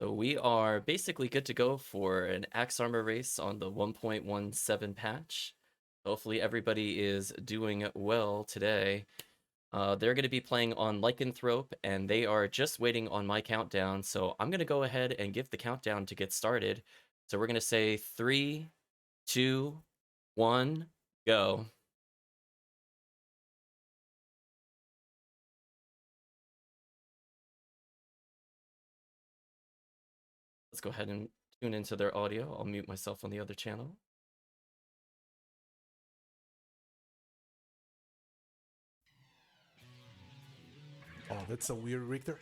So we are basically good to go for an axe armor race on the 1.17 patch. Hopefully everybody is doing well today. They're going to be playing on Lycanthrope, and they are just waiting on my countdown. So I'm going to go ahead and give the countdown to get started. So we're going to say 3, 2, 1, go. Let's go ahead and tune into their audio. I'll mute myself on the other channel. Oh, that's a weird Richter.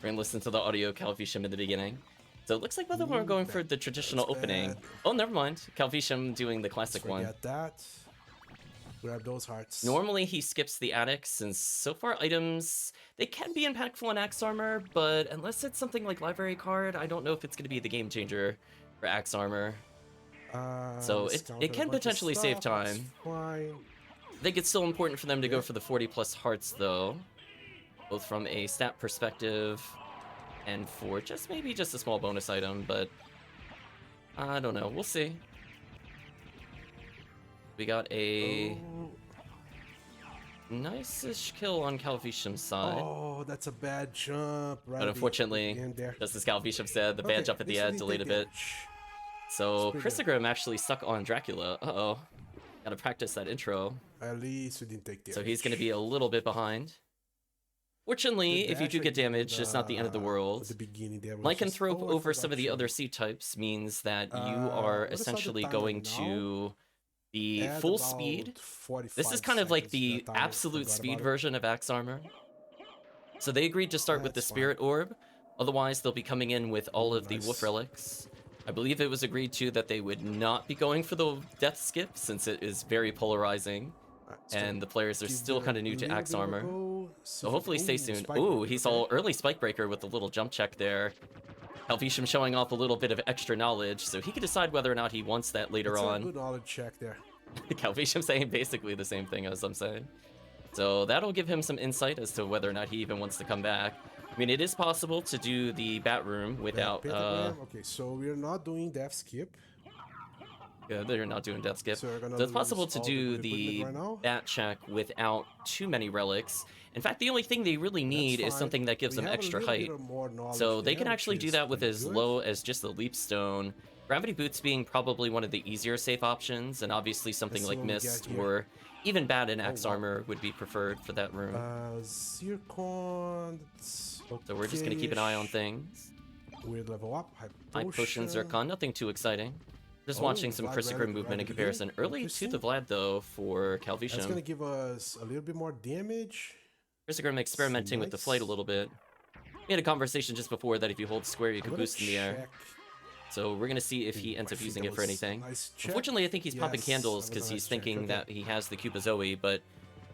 We're gonna listen to the audio Calvitium in the beginning. So it looks like both of them are going for the traditional opening. Oh, never mind. Calvitium doing the classic one. Forget that. Grab those hearts. Normally he skips the attic, since so far items, they can be impactful in axe armor, but unless it's something like library card, I don't know if it's going to be the game changer for axe armor. So it can potentially save time. I think it's still important for them to go for the 40 plus hearts though, both from a stat perspective and for maybe just a small bonus item, but I don't know, we'll see. We got a nice-ish kill on Calvitium's side. Oh, that's a bad jump. But unfortunately, just as Calvitium said, the bad jump at the end delayed a bit. So Chrisaegrimm actually stuck on Dracula. Uh-oh. Gotta practice that intro. At least we didn't take damage. So he's gonna be a little bit behind. Fortunately, if you do get damaged, it's not the end of the world. Lycanthrope over some of the other sea types means that you are essentially going to be full speed. This is kind of like the absolute speed version of axe armor. So they agreed to start with the spirit orb. Otherwise, they'll be coming in with all of the wolf relics. I believe it was agreed to that they would not be going for the death skip, since it is very polarizing. And the players are still kind of new to axe armor. So hopefully stay soon. Ooh, he saw early spike breaker with a little jump check there. Calvitium showing off a little bit of extra knowledge, so he can decide whether or not he wants that later on. Good knowledge check there. Calvitium saying basically the same thing as I'm saying. So that'll give him some insight as to whether or not he even wants to come back. I mean, it is possible to do the bat room without... Okay, so we're not doing death skip. Yeah, they're not doing death skip. So it's possible to do the bat check without too many relics. In fact, the only thing they really need is something that gives them extra height. So they can actually do that with as low as just the leap stone. Gravity boots being probably one of the easier safe options, and obviously something like mist or even bat and axe armor would be preferred for that room. Zircon. So we're just gonna keep an eye on things. Weird level up. High potion Zircon, nothing too exciting. Just watching some Chrisaegrimm movement in comparison. Early to the Vlad, though, for Calvitium. That's going to give us a little bit more damage. Chrisaegrimm experimenting with the flight a little bit. We had a conversation just before that if you hold square, you can boost in the air. So we're going to see if he ends up using it for anything. Unfortunately, I think he's popping candles because he's thinking that he has the Cuba Zoe, but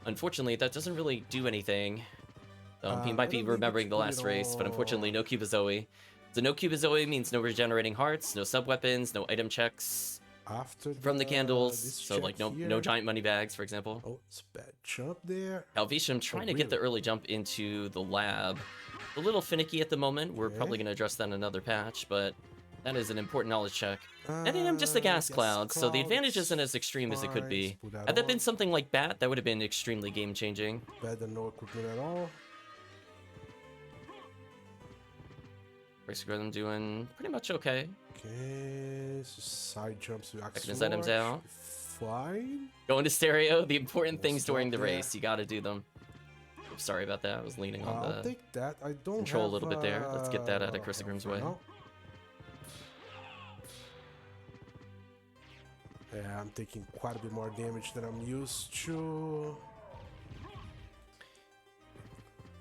unfortunately, that doesn't really do anything. He might be remembering the last race, but unfortunately, no Cuba Zoe. So no Cuba Zoe means no regenerating hearts, no sub-weapons, no item checks from the candles, so like no giant money bags, for example. Oh, it's a bad jump there. Calvitium trying to get the early jump into the lab. A little finicky at the moment. We're probably going to address that in another patch, but that is an important knowledge check. Netting him just a gas cloud, so the advantage isn't as extreme as it could be. Had that been something like Bat, that would have been extremely game-changing. Better than no equipment at all. Chrisaegrimm doing pretty much okay. Okay, so side jumps to checking his items out. Fine. Going to stereo, the important things during the race. You gotta do them. Oops, sorry about that. I was leaning on the take that. I don't control a little bit there. Let's get that out of Chrisaegrimm's way. Yeah, I'm taking quite a bit more damage than I'm used to.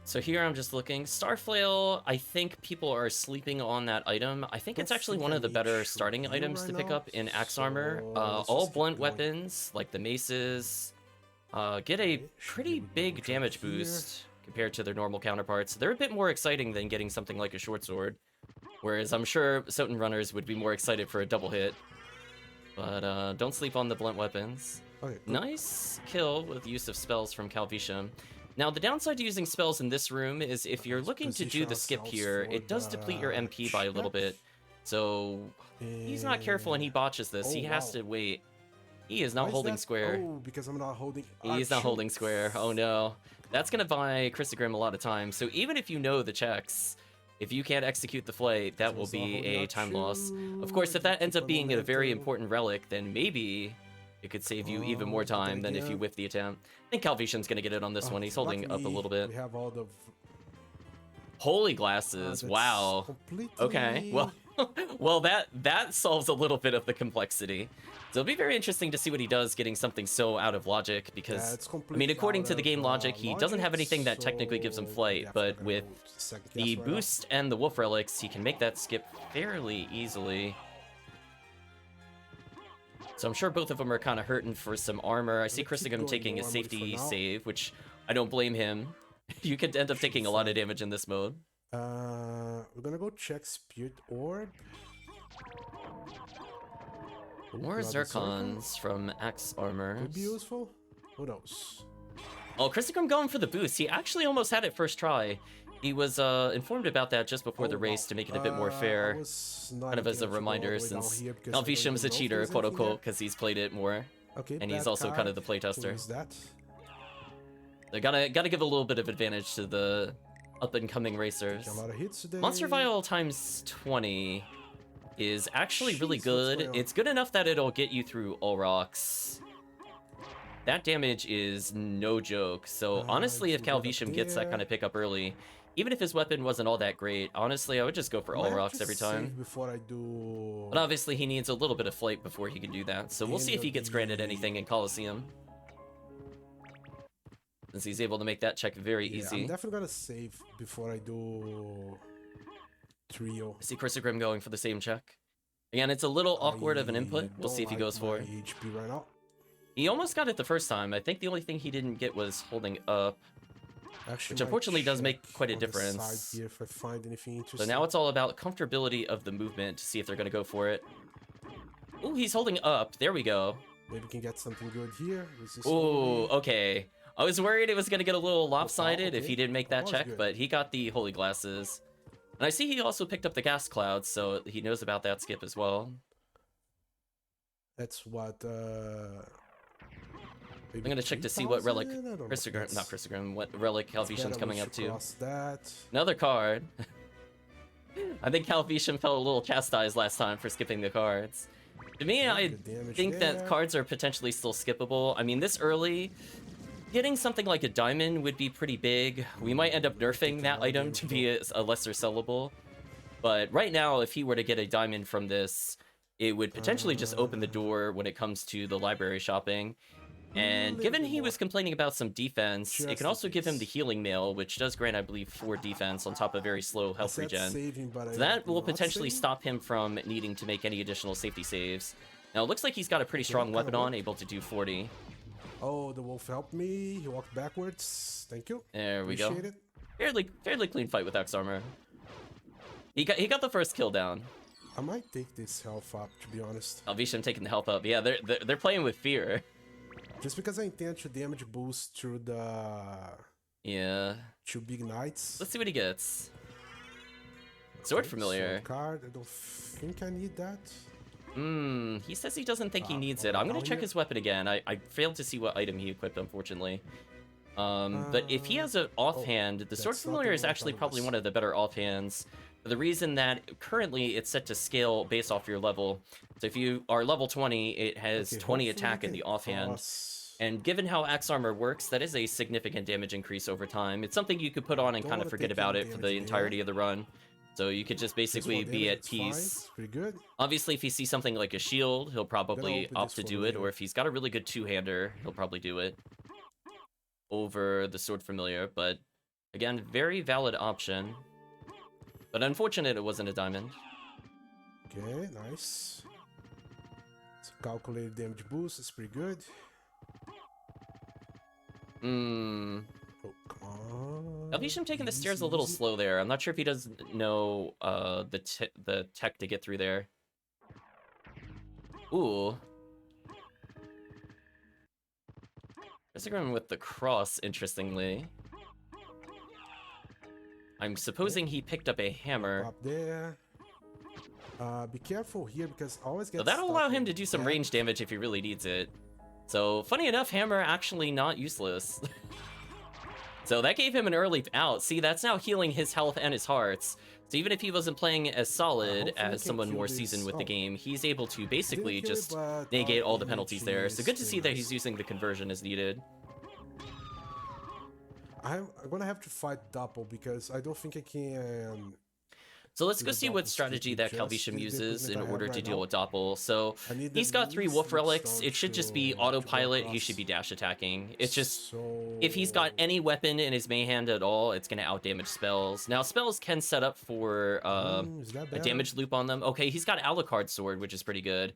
So here I'm just looking. Starflail, I think people are sleeping on that item. I think it's actually one of the better starting items to pick up in axe armor. All blunt weapons, like the maces, get a pretty big damage boost compared to their normal counterparts. They're a bit more exciting than getting something like a short sword. Whereas I'm sure SotN runners would be more excited for a double hit. But don't sleep on the blunt weapons. Okay, nice kill with use of spells from Calvitium. Now, the downside to using spells in this room is if you're looking to do the skip here, it does deplete your MP by a little bit. So he's not careful and he botches this. He has to wait. He is not holding square. Oh, because I'm not holding. He's not holding square. Oh no. That's going to buy Chrisaegrimm a lot of time. So even if you know the checks, if you can't execute the flight, that will be a time loss. Of course, if that ends up being a very important relic, then maybe it could save you even more time than if you whiff the attempt. I think Calvitium's going to get it on this one. He's holding up a little bit. We have all the holy glasses. Wow. Okay. Well, that solves a little bit of the complexity. So it'll be very interesting to see what he does getting something so out of logic, because, I mean, according to the game logic, he doesn't have anything that technically gives him flight, but with the boost and the wolf relics, he can make that skip fairly easily. So I'm sure both of them are kind of hurting for some armor. I see Chrisaegrimm taking a safety save, which I don't blame him. You could end up taking a lot of damage in this mode. We're gonna go check Spirit Orb. More Zircons from Axe Armor. Could be useful. Who knows? Oh, Chrisaegrimm going for the boost. He actually almost had it first try. He was informed about that just before the race to make it a bit more fair. Kind of as a reminder, since Calvitium's a cheater, quote unquote, because he's played it more. Okay, and he's also kind of the playtester. That? They gotta give a little bit of advantage to the up-and-coming racers. A lot of hits today. Monster Vial times 20 is actually really good. It's good enough that it'll get you through all rocks. That damage is no joke. So honestly, if Calvitium gets that kind of pickup early, even if his weapon wasn't all that great, honestly, I would just go for all rocks every time. Before I do... But obviously, he needs a little bit of flight before he can do that. So we'll see if he gets granted anything in Colosseum, since he's able to make that check very easy. I'm definitely gonna save before I do trio. I see Chrisaegrimm going for the same check. Again, it's a little awkward of an input. We'll see if he goes for it. HP right now. He almost got it the first time. I think the only thing he didn't get was holding up, Actually, which unfortunately does make quite a difference. Here if I find anything interesting. So now it's all about comfortability of the movement to see if they're going to go for it. Ooh, he's holding up. There we go. Maybe we can get something good here. Ooh, okay. I was worried it was going to get a little lopsided if he didn't make that check, but he got the holy glasses. And I see he also picked up the gas clouds, so he knows about that skip as well. That's what... I'm going to check to see what relic Chrisaegrimm, what relic Calvitium's coming up to. Another card. I think Calvitium felt a little chastised last time for skipping the cards. To me, I think that cards are potentially still skippable. I mean, this early, getting something like a diamond would be pretty big. We might end up nerfing that item to be a lesser sellable. But right now, if he were to get a diamond from this, it would potentially just open the door when it comes to the library shopping. And given he was complaining about some defense, it can also give him the healing mail, which does grant, I believe, 4 defense on top of very slow health regen. So that will potentially stop him from needing to make any additional safety saves. Now, it looks like he's got a pretty strong weapon on, able to do 40. Oh, the wolf helped me. He walked backwards. Thank you. There we go. Fairly clean fight with X armor. He got the first kill down. I might take this health up, to be honest. Calvitium taking the health up. Yeah, they're playing with fear. Just because I intend to damage boost through the 2 big knights. Let's see what he gets. Sword familiar. Sword card. I don't think I need that. He says he doesn't think he needs it. I'm gonna check his weapon again. I failed to see what item he equipped, unfortunately. But if he has an offhand, the sword familiar is actually probably one of the better offhands. For the reason that currently it's set to scale based off your level. So if you are level 20, it has 20 attack in the offhand. And given how axe armor works, that is a significant damage increase over time. It's something you could put on and kind of forget about it for the entirety of the run. So you could just basically be at peace. Pretty good. Obviously, if he sees something like a shield, he'll probably opt to do it. Or if he's got a really good two-hander, he'll probably do it over the sword familiar. But again, very valid option. But unfortunate it wasn't a diamond. Okay, nice. It's a calculated damage boost. It's pretty good. Oh, come on. Calvitium taking the stairs a little slow there. I'm not sure if he doesn't know the tech to get through there. Ooh. Chrisaegrimm with the cross, interestingly. I'm supposing he picked up a hammer. Up there. Be careful here because I always get. So that'll allow him to do some range damage if he really needs it. So funny enough, hammer actually not useless. So that gave him an early out. See, that's now healing his health and his hearts. So even if he wasn't playing as solid as someone more seasoned with the game, he's able to basically just negate all the penalties there. So good to see that he's using the conversion as needed. I'm gonna have to fight Doppel because I don't think I can. So let's go see what strategy that TheCalvitium uses in order to deal with Doppel. So he's got 3 Wolf Relics. It should just be autopilot. He should be dash attacking. It's just, if he's got any weapon in his main hand at all, it's going to outdamage spells. Now, spells can set up for a damage loop on them. Okay, he's got Alucard Sword, which is pretty good.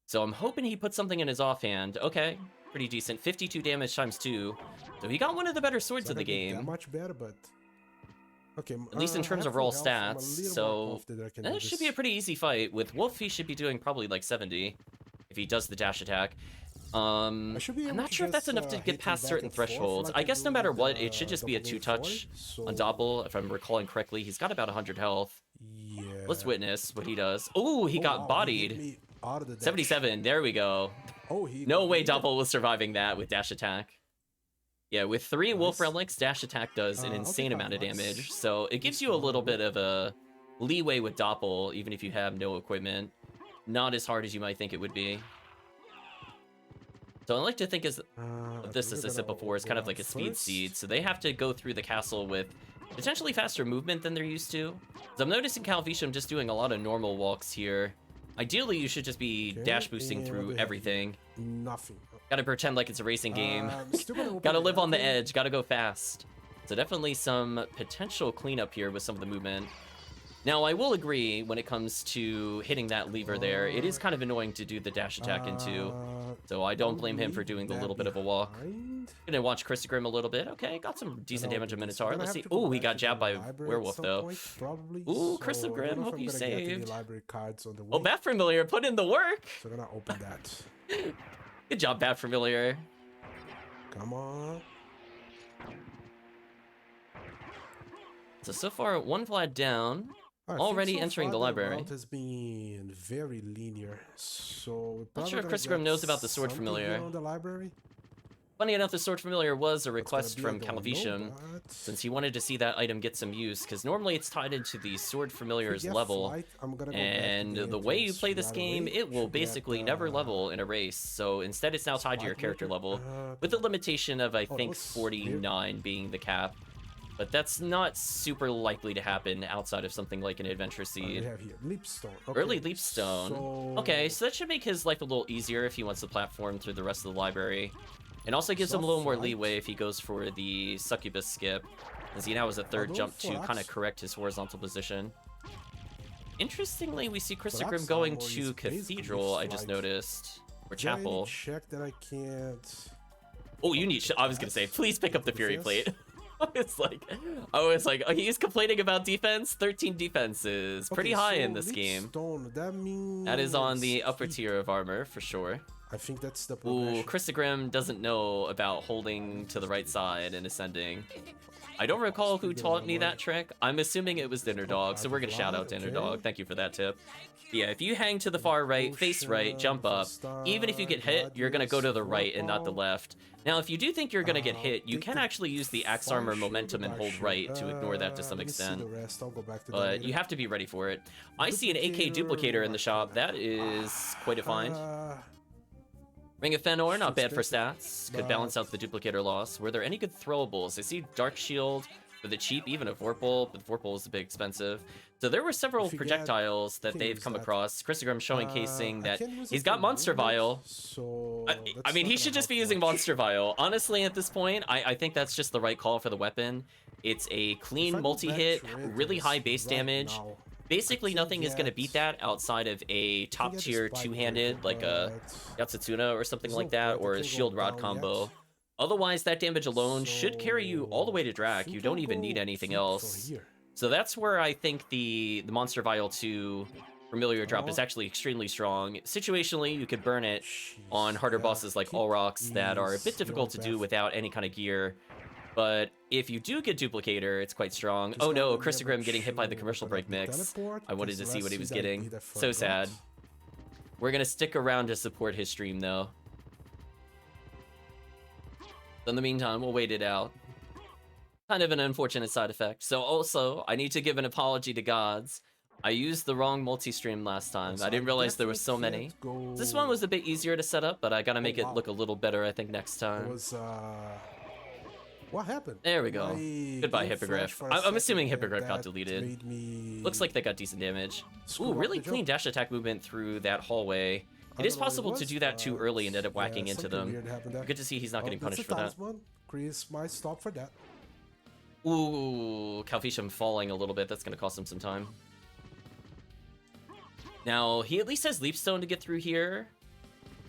So I'm hoping he puts something in his offhand. Okay, pretty decent. 52 damage times 2. So he got one of the better swords of the game. Much better, but... Okay, at least in terms of raw stats, so that should be a pretty easy fight. With Wolf, he should be doing probably like 70 if he does the dash attack. I'm not sure if that's enough to get past certain thresholds. I guess no matter what, it should just be a 2-touch on Doppel. If I'm recalling correctly, he's got about 100 health. Yeah. Let's witness what he does. Oh, he got bodied. 77, there we go. No way Doppel was surviving that with dash attack. Yeah, with 3 Wolf Relics, dash attack does an insane amount of damage, so it gives you a little bit of a leeway with Doppel, even if you have no equipment. Not as hard as you might think it would be. So I like to think of this, as I said before, is kind of like a speed seed, so they have to go through the castle with potentially faster movement than they're used to. So I'm noticing TheCalvitium just doing a lot of normal walks here. Ideally, you should just be dash boosting through everything. Nothing. Gotta pretend like it's a racing game. Gotta live on the edge, gotta go fast. So definitely some potential cleanup here with some of the movement. Now, I will agree when it comes to hitting that lever there, it is kind of annoying to do the dash attack into. So I don't blame him for doing the little bit of a walk. Gonna watch Chrisaegrimm a little bit. Okay, got some decent damage on Minotaur. Let's see. Ooh, he got jabbed by a werewolf though. Ooh, Chrisaegrimm, hope you saved. Oh, Bat Familiar, put in the work! So I'm gonna open that. Good job, Bat Familiar. Come on. So far, 1 Vlad down. Already entering the library. The has been very linear, so not sure if Chrisaegrimm knows about the Sword Familiar. The library. Funny enough, the Sword Familiar was a request from TheCalvitium, since he wanted to see that item get some use, because normally it's tied into the Sword Familiar's level, and the way you play this game, it will basically never level in a race, so instead it's now tied to your character level, with the limitation of, I think, 49 being the cap. But that's not super likely to happen outside of something like an Adventure Seed. We have here Leapstone. Okay. Early Leapstone. Okay, so that should make his life a little easier if he wants to platform through the rest of the library. And also gives him a little more leeway if he goes for the Succubus skip, as he now has a 3rd jump to kind of correct his horizontal position. Interestingly, we see Chrisaegrimm going to Cathedral, I just noticed. Or Chapel. Check that I can't... Oh, you need... I was going to say, please pick up the Fury Plate. I was like, oh, he's complaining about defense. 13 defense is pretty high in this game. That is on the upper tier of armor for sure. I think that's the progression. Ooh, Chrisaegrimm doesn't know about holding to the right side and ascending. I don't recall who taught me that trick. I'm assuming it was Dinner Dog, so we're gonna shout out Dinner Dog. Thank you for that tip. Yeah, if you hang to the far right, face right, jump up, even if you get hit, you're gonna go to the right and not the left. Now, if you do think you're gonna get hit, you can actually use the Axe Armor momentum and hold right to ignore that to some extent. But you have to be ready for it. I see an AK duplicator in the shop. That is quite a find. Ring of Fëanor, not bad for stats. Could balance out the duplicator loss. Were there any good throwables? I see Dark Shield for the cheap, even a Vorpal, but Vorpal is a bit expensive. So there were several projectiles that they've come across. Chrisaegrimm showcasing that he's got Monster Vial. I mean, he should just be using Monster Vial. Honestly, at this point, I think that's just the right call for the weapon. It's a clean multi-hit, really high base damage. Basically, nothing is going to beat that outside of a top-tier two-handed, like a Yatsutuna or something like that, or a Shield Rod combo. Otherwise, that damage alone should carry you all the way to Drac. You don't even need anything else. So that's where I think the Monster Vial 2 Familiar drop is actually extremely strong. Situationally, you could burn it on harder bosses like Olrox that are a bit difficult to do without any kind of gear. But if you do get Duplicator, it's quite strong. Oh no, Chrisaegrimm getting hit by the commercial break mix. I wanted to see what he was getting. So sad. We're gonna stick around to support his stream though. In the meantime, we'll wait it out. Kind of an unfortunate side effect. So also, I need to give an apology to gods. I used the wrong multi-stream last time. I didn't realize there were so many. This one was a bit easier to set up, but I gotta make it look a little better, I think, next time. What happened? There we go. Goodbye, Hippogriff. I'm assuming Hippogriff got deleted. Looks like they got decent damage. Ooh, really clean dash attack movement through that hallway. It is possible to do that too early and end up whacking into them. Good to see he's not getting punished for that. Chris might stop for that. Ooh, TheCalvitium falling a little bit. That's going to cost him some time. Now, he at least has Leap Stone to get through here.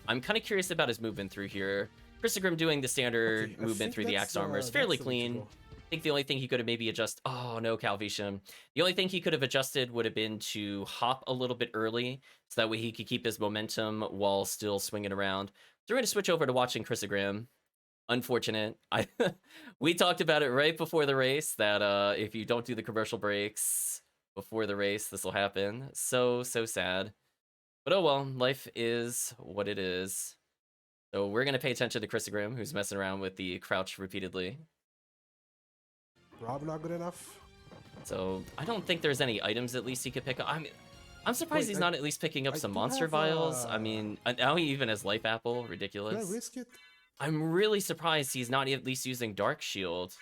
I'm kind of curious about his movement through here. Chrisaegrimm doing the standard movement through the Axe Armor is fairly clean. I think the only thing he could have maybe adjusted... Oh, no, TheCalvitium. The only thing he could have adjusted would have been to hop a little bit early, so that way he could keep his momentum while still swinging around. So we're going to switch over to watching Chrisaegrimm. Unfortunate. We talked about it right before the race, that if you don't do the commercial breaks before the race, this will happen. So sad. But oh well, life is what it is. So we're going to pay attention to Chrisaegrimm, who's messing around with the crouch repeatedly. Rob not good enough. So I don't think there's any items at least he could pick up. I mean, I'm surprised he's not at least picking up some monster vials. I mean, now he even has Life Apple. Ridiculous. Can I risk it? I'm really surprised he's not at least using Dark Shield.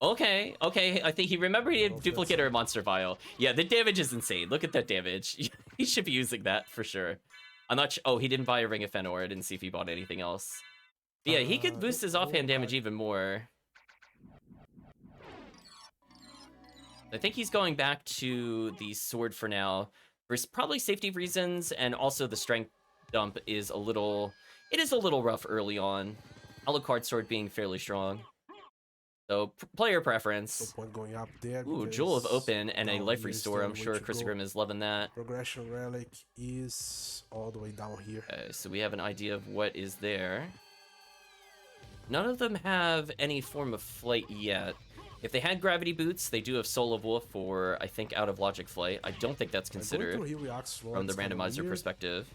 Okay, I think he remembered he had Duplicator and Monster Vial. Yeah, the damage is insane. Look at that damage. He should be using that for sure. I'm not sure. Oh, he didn't buy a Ring of Fenor. I didn't see if he bought anything else. But yeah, he could boost his offhand damage even more. I think he's going back to the sword for now. For probably safety reasons, and also the strength dump is a little... It is a little rough early on. Alucard sword being fairly strong. So, player preference. No point going up there. Ooh, Jewel of Open and a life restore. I'm sure Chrisaegrimm is loving that. Progression relic is all the way down here. Okay, so we have an idea of what is there. None of them have any form of flight yet. If they had gravity boots, they do have Soul of Wolf or, I think, Out of Logic flight. I don't think that's considered from the randomizer perspective.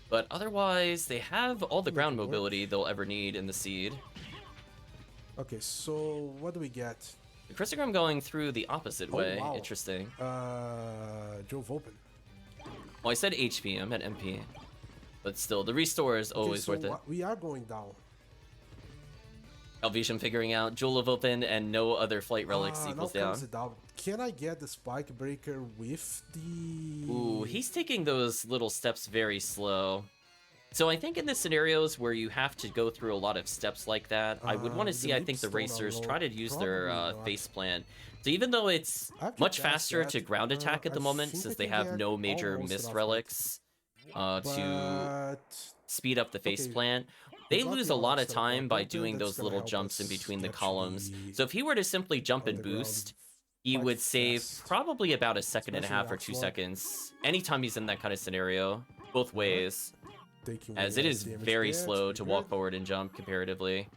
But otherwise, they have all the ground mobility they'll ever need in the seed. Okay, so what do we get? The Chrisaegrimm going through the opposite way. Wow. Interesting. Jove Open. Well, I said HP. I'm at MP. But still, the restore is always worth it. We are going down. TheCalvitium figuring out Jewel of Open and no other flight relics equals down. Can I get the Spike Breaker with the... Ooh, he's taking those little steps very slow. So I think in the scenarios where you have to go through a lot of steps like that, I would want to see, I think, the racers try to use their face plant. So even though it's much faster to ground attack at the moment, since they have no major mist relics to speed up the face plant, they lose a lot of time by doing those little jumps in between the columns. So if he were to simply jump and boost, he would save probably about 1.5 seconds or 2 seconds anytime he's in that kind of scenario, both ways, as it is very slow to walk forward and jump comparatively.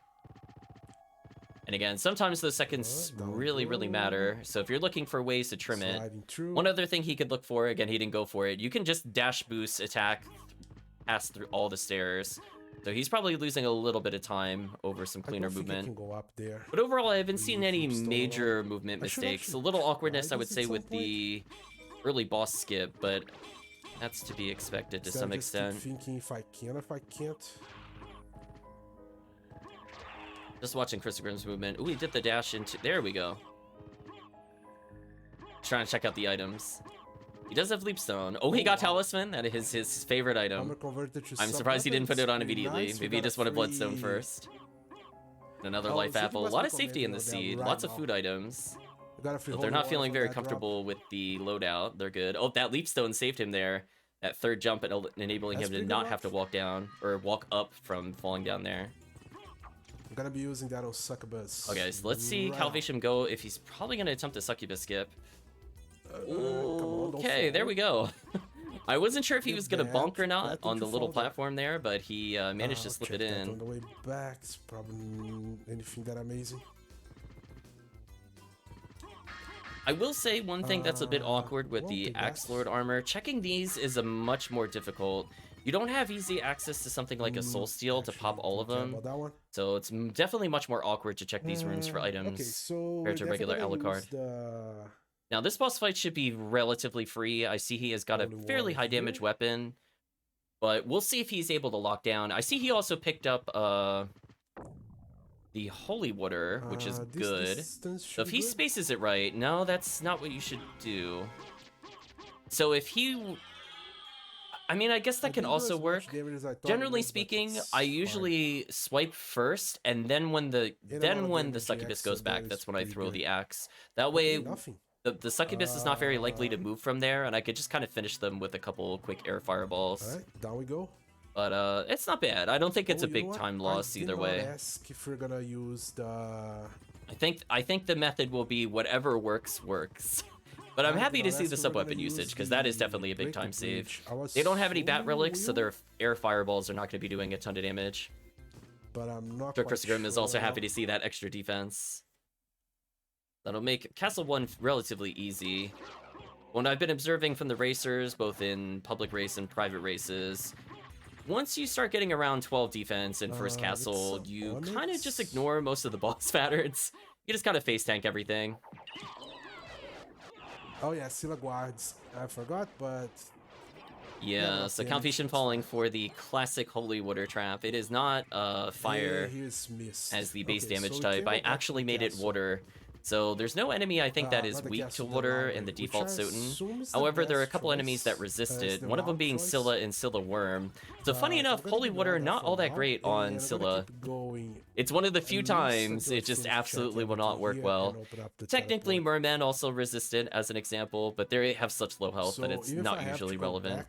And again, sometimes those seconds really matter, so if you're looking for ways to trim it, one other thing he could look for, again, he didn't go for it, you can just dash boost attack pass through all the stairs. So he's probably losing a little bit of time over some cleaner movement. Can go up there. But overall, I haven't seen any major movement mistakes. A little awkwardness, I would say, with the early boss skip, but that's to be expected to some extent. Thinking if I can, if I can't. Just watching Chrisaegrimm's movement. Ooh, he did the dash into... There we go. Trying to check out the items. He does have Leapstone. Oh, he got Talisman. That is his favorite item. I'm surprised he didn't put it on immediately. Maybe he just wanted Bloodstone first. And another Life Apple. A lot of safety in the seed. Lots of food items. But they're not feeling very comfortable with the loadout. They're good. Oh, that Leapstone saved him there. That third jump enabling him to not have to walk down or walk up from falling down there. I'm gonna be using that on Succubus. Okay, so let's see TheCalvitium go if he's probably gonna attempt a Succubus skip. Okay, there we go. I wasn't sure if he was gonna bonk or not on the little platform there, but he managed to slip it in. On the way back, it's probably anything that amazing. I will say one thing that's a bit awkward with the Axe Lord armor. Checking these is a much more difficult. You don't have easy access to something like a Soul Steel to pop all of them, so it's definitely much more awkward to check these rooms for items compared to regular Alucard. Now this boss fight should be relatively free. I see he has got a fairly high damage weapon, but we'll see if he's able to lock down. I see he also picked up the Holy Water, which is good. So if he spaces it right, no, that's not what you should do. So if he... I mean, I guess that can also work. Generally speaking, I usually swipe first, and then when the succubus goes back, that's when I throw the axe. That way, the succubus is not very likely to move from there, and I could just kind of finish them with a couple quick air fireballs. All right, down we go. But it's not bad. I don't think it's a big time loss either way. Ask if we're gonna use the... I think the method will be whatever works. But I'm happy to see the sub-weapon usage, because that is definitely a big time save. They don't have any bat relics, so their air fireballs are not going to be doing a ton of damage. But I'm not Chrisaegrimm is also happy to see that extra defense. That'll make Castle 1 relatively easy. When I've been observing from the racers, both in public race and private races, once you start getting around 12 defense in first castle, you kind of just ignore most of the boss patterns. You just kind of face tank everything. Oh yeah, Scylla guards. I forgot, but... Yeah, so CalVitium falling for the classic Holy Water trap. It is not fire as the base damage type. I actually made it water. So there's no enemy I think that is weak to water in the default SotN. However, there are a couple enemies that resist it, one of them being Scylla and Scylla Worm. So funny enough, Holy Water not all that great on Scylla. It's one of the few times it just absolutely will not work well. Technically, Merman also resisted as an example, but they have such low health that it's not usually relevant.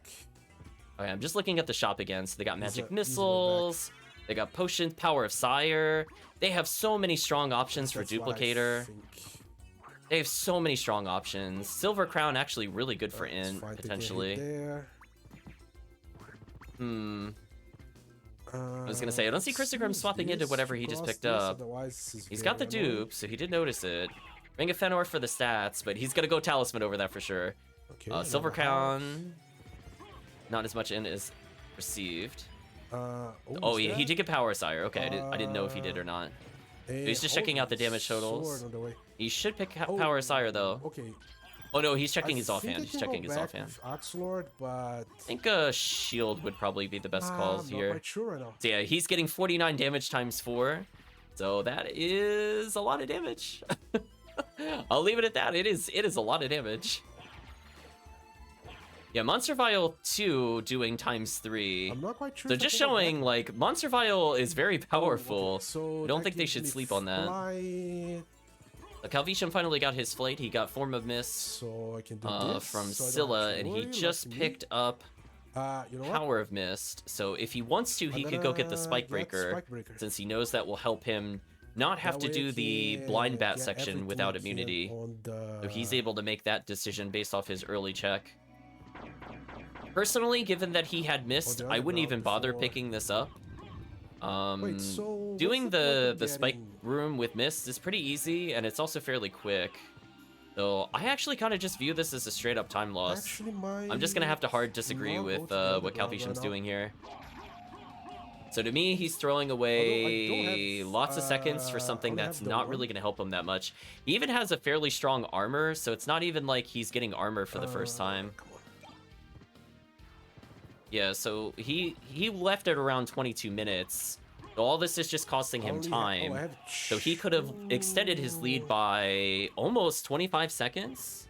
Okay, I'm just looking at the shop again. So they got magic missiles, they got potions, power of Sire. They have so many strong options for duplicator. They have so many strong options. Silver Crown actually really good for int, potentially. I was gonna say, I don't see Chrisaegrimm swapping into whatever he just picked up. He's got the dupe, so he did notice it. Ring of Fëanor for the stats, but he's gonna go Talisman over that for sure. Silver Crown, not as much int as received. Oh yeah, he did get power Sire. Okay, I didn't know if he did or not. He's just checking out the damage totals. He should pick power Sire though. Okay. Oh no, he's checking his offhand. He's checking his offhand. I think a shield would probably be the best call here. So yeah, he's getting 49 damage times 4. So that is a lot of damage. I'll leave it at that. It is a lot of damage. Yeah, Monster Vial 2 doing times 3. I'm not quite sure. So just showing, like, Monster Vial is very powerful. So I don't think they should sleep on that. CalVitium finally got his flight. He got Form of Mist so I can do from Scylla, and he just picked up Power of Mist. So if he wants to, he could go get the Spike Breaker, since he knows that will help him not have to do the blind bat section without immunity. So he's able to make that decision based off his early check. Personally, given that he had missed, I wouldn't even bother picking this up. Doing the spike room with mist is pretty easy, and it's also fairly quick. So I actually kind of just view this as a straight up time loss. I'm just gonna have to hard disagree with what CalVitium's doing here. So to me, he's throwing away lots of seconds for something that's not really gonna help him that much. He even has a fairly strong armor, so it's not even like he's getting armor for the first time. Yeah, so he left at around 22 minutes. So all this is just costing him time. So he could have extended his lead by almost 25 seconds.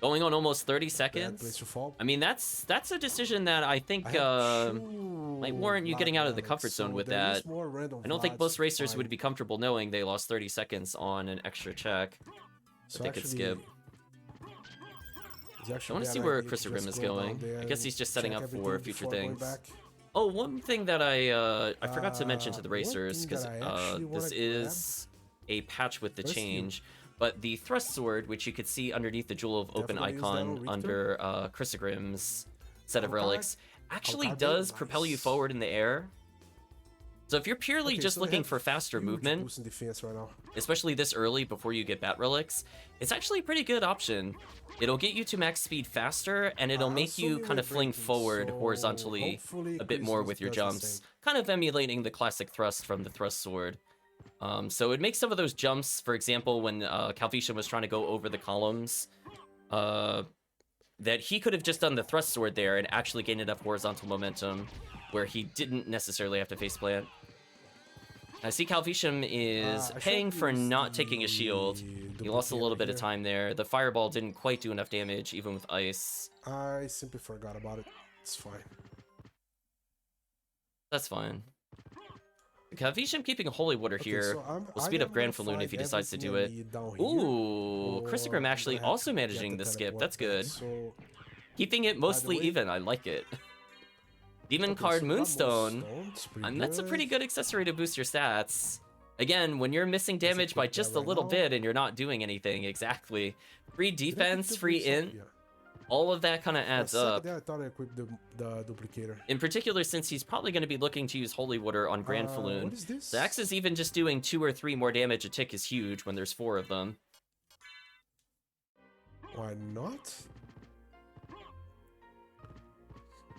Going on almost 30 seconds. I mean, that's a decision that I think might warrant you getting out of the comfort zone with that. I don't think most racers would be comfortable knowing they lost 30 seconds on an extra check that they could skip. I want to see where Chrisaegrimm is going. I guess he's just setting up for future things. Oh, one thing that I forgot to mention to the racers, because this is a patch with the change. But the thrust sword, which you could see underneath the Jewel of Open icon under Chrisaegrimm's set of relics, actually does propel you forward in the air. So if you're purely just looking for faster movement, especially this early before you get bat relics, it's actually a pretty good option. It'll get you to max speed faster, and it'll make you kind of fling forward horizontally a bit more with your jumps, kind of emulating the classic thrust from the thrust sword. So it makes some of those jumps, for example, when Calvitium was trying to go over the columns, that he could have just done the thrust sword there and actually gained enough horizontal momentum where he didn't necessarily have to faceplant. I see Calvitium is paying for not taking a shield. He lost a little bit of time there. The fireball didn't quite do enough damage, even with ice. I simply forgot about it. It's fine. That's fine. Calvitium keeping a Holy Water here will speed up Grand Falloon if he decides to do it. Ooh, Chrisaegrimm actually also managing the skip. That's good. Keeping it mostly even. I like it. Demon card Moonstone. That's a pretty good accessory to boost your stats. Again, when you're missing damage by just a little bit and you're not doing anything, exactly. Free defense, free int. All of that kind of adds up. I thought I equipped the duplicator. In particular, since he's probably going to be looking to use Holy Water on Grand Falloon. What is this? Zax is even just doing 2 or 3 more damage a tick is huge when there's 4 of them. Why not?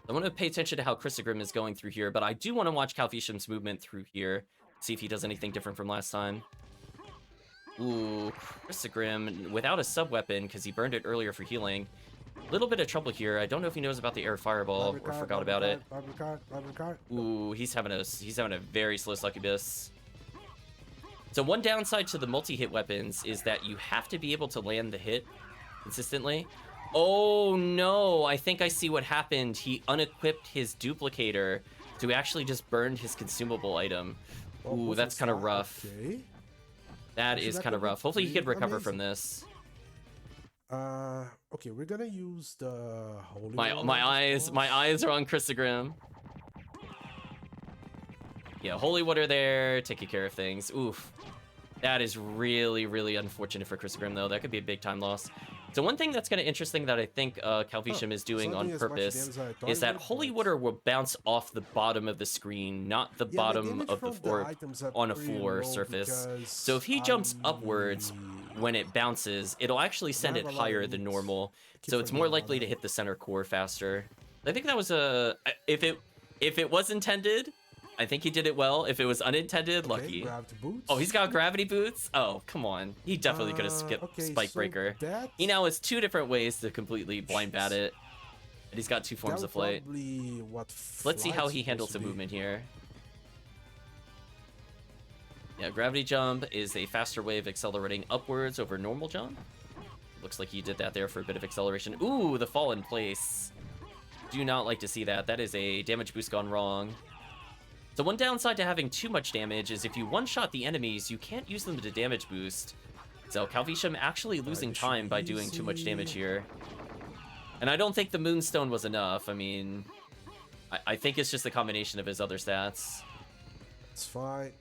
I want to pay attention to how Chrisaegrimm is going through here, but I do want to watch Calvitium's movement through here. See if he does anything different from last time. Ooh, Chrisaegrimm without a sub-weapon because he burned it earlier for healing. A little bit of trouble here. I don't know if he knows about the air fireball or forgot about it. Ooh, he's having a very slow succubus. So one downside to the multi-hit weapons is that you have to be able to land the hit consistently. Oh no, I think I see what happened. He unequipped his duplicator, so he actually just burned his consumable item. Ooh, that's kind of rough. That is kind of rough. Hopefully he could recover from this. Okay, we're gonna use the Holy my eyes are on Chrisaegrimm. Yeah, Holy Water there, taking care of things. Oof. That is really, really unfortunate for Chrisaegrimm, though. That could be a big time loss. So one thing that's kind of interesting that I think Calvitium is doing on purpose is that Holy Water will bounce off the bottom of the screen, not the bottom of the floor on a floor surface. So if he jumps upwards when it bounces, it'll actually send it higher than normal. So it's more likely to hit the center core faster. I think that was a... If it was intended... I think he did it well. If it was unintended, lucky. Oh, he's got gravity boots? Oh, come on. He definitely could have skipped Spike Breaker. He now has 2 different ways to completely blind bat it. And he's got 2 forms of flight. Let's see how he handles the movement here. Yeah, gravity jump is a faster way of accelerating upwards over normal jump. Looks like he did that there for a bit of acceleration. Ooh, the fall in place. Do not like to see that. That is a damage boost gone wrong. So one downside to having too much damage is if you one-shot the enemies, you can't use them to damage boost. So Calvitium actually losing time by doing too much damage here. And I don't think the Moonstone was enough. I mean, I think it's just a combination of his other stats. It's fine.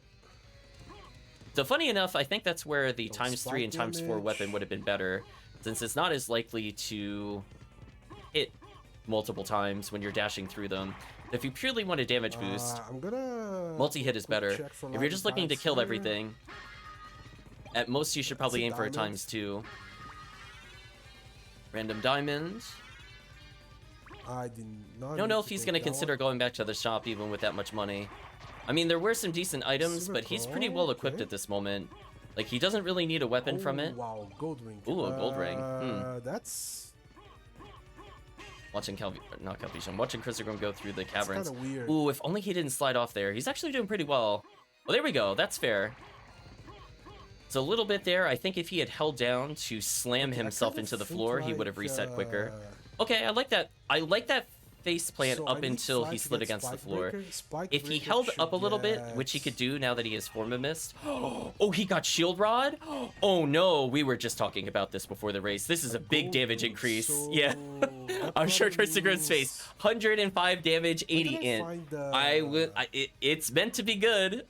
So funny enough, I think that's where the ×3 and ×4 weapon would have been better, since it's not as likely to hit multiple times when you're dashing through them. If you purely want a damage boost, multi-hit is better. If you're just looking to kill everything, at most you should probably aim for a ×2. Random diamond. I don't know if he's going to consider going back to the shop even with that much money. I mean, there were some decent items, but he's pretty well equipped at this moment. Like, he doesn't really need a weapon from it. Wow, gold ring. Ooh, a gold ring. That's... Watching Calvitium, watching Chrisaegrimm go through the caverns. That's weird. Ooh, if only he didn't slide off there. He's actually doing pretty well. Well, there we go. That's fair. So a little bit there. I think if he had held down to slam himself into the floor, he would have reset quicker. Okay, I like that. I like that face plant up until he slid against the floor. If he held up a little bit, which he could do now that he has Form of Mist. Oh, he got Shield Rod? Oh no, we were just talking about this before the race. This is a big damage increase. Yeah. I'm sure Chrisaegrimm's face. 105 damage, 80 int. It's meant to be good.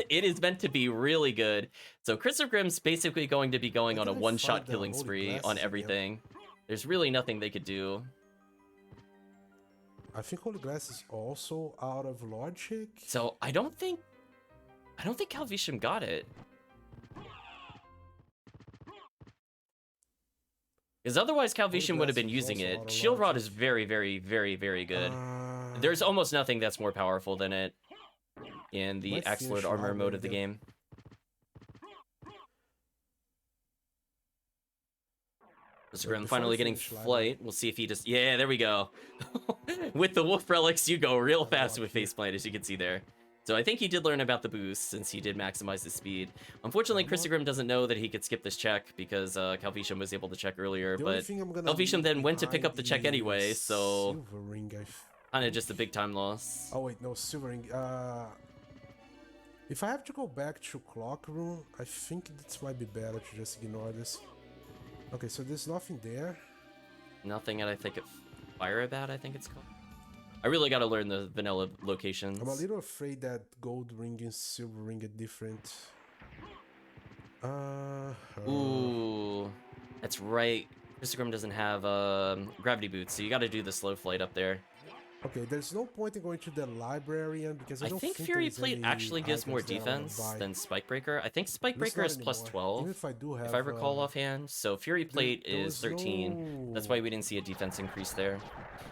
It is meant to be really good. So Chrisaegrimm's basically going to be going on a one-shot killing spree on everything. There's really nothing they could do. I think Holy Glass is also out of logic. So I don't think TheCalvitium got it. Because otherwise Calvitium would have been using it. Shield Rod is very, very, very, very good. There's almost nothing that's more powerful than it in the Axe Lord armor mode of the game. Chrisaegrimm finally getting flight. We'll see if he just... Yeah, there we go. With the wolf relics, you go real fast with faceplant, as you can see there. So I think he did learn about the boost, since he did maximize his speed. Unfortunately, Chrisaegrimm doesn't know that he could skip this check, because Calvitium was able to check earlier, but Calvitium then went to pick up the check anyway, so... Kind of just a big time loss. Oh wait, no, Silver Ring. If I have to go back to Clock Room, I think this might be better to just ignore this. Okay, so there's nothing there. Nothing that I think of Fire Bat, I think it's called. I really gotta learn the vanilla locations. I'm a little afraid that Gold Ring and Silver Ring are different. Ooh, that's right. Chrisaegrimm doesn't have gravity boots, so you gotta do the slow flight up there. Okay, there's no point in going to the library because I don't think Fury Plate actually gives more defense than Spike Breaker. I think Spike Breaker is plus 12, if I recall offhand. So Fury Plate is 13. That's why we didn't see a defense increase there.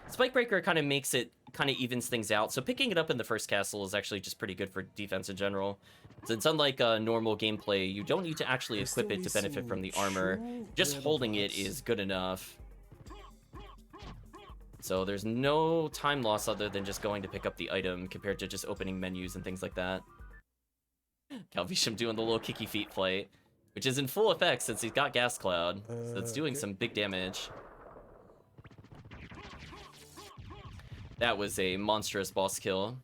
Spike Breaker kind of makes it, kind of evens things out. So picking it up in the first castle is actually just pretty good for defense in general. Since unlike normal gameplay, you don't need to actually equip it to benefit from the armor. Just holding it is good enough. So there's no time loss other than just going to pick up the item compared to just opening menus and things like that. Calvitium doing the little kicky feet flight, which is in full effect since he's got Gas Cloud. So it's doing some big damage. That was a monstrous boss kill.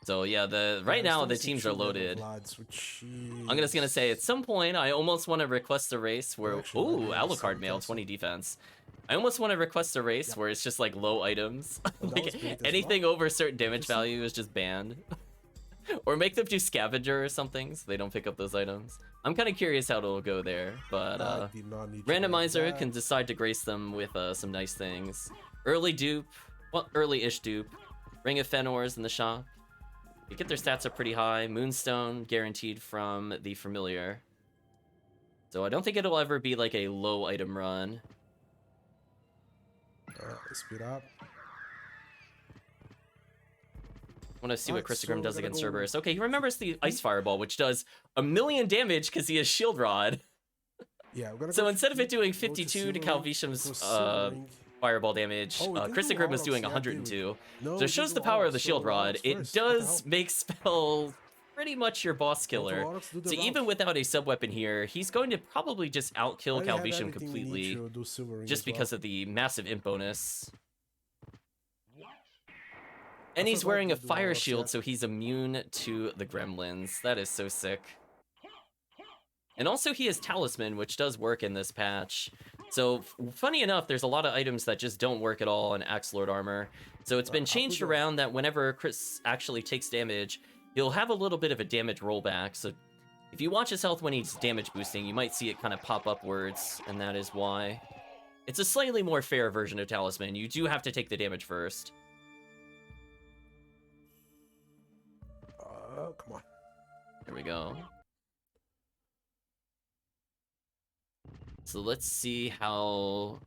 So yeah, right now the teams are loaded. I'm just gonna say at some point I almost want to request a race where ooh, Alucard Mail 20 defense. I almost want to request a race where it's just like low items. Like anything over a certain damage value is just banned. Or make them do scavenger or something so they don't pick up those items. I'm kind of curious how it'll go there, but randomizer can decide to grace them with some nice things. Early dupe, well, early-ish dupe. Ring of Fëanors in the shop. You get their stats up pretty high. Moonstone guaranteed from the familiar. So I don't think it'll ever be like a low item run. Speed up. I want to see what Chrisaegrimm does against Cerberus. Okay, he remembers the Ice Fireball, which does 1,000,000 damage because he has Shield Rod. Yeah, so instead of it doing 52 to Calvitium's Fireball damage, Chrisaegrimm was doing 102. So it shows the power of the Shield Rod. It does make spell pretty much your boss killer. So even without a sub-weapon here, he's going to probably just outkill Calvitium completely, just because of the massive imp bonus. And he's wearing a fire shield, so he's immune to the gremlins. That is so sick. And also he has Talisman, which does work in this patch. So funny enough, there's a lot of items that just don't work at all in Axe Lord armor. So it's been changed around that whenever Chris actually takes damage, he'll have a little bit of a damage rollback. So if you watch his health when he's damage boosting, you might see it kind of pop upwards, and that is why. It's a slightly more fair version of Talisman. You do have to take the damage first. Come on. There we go. So let's see how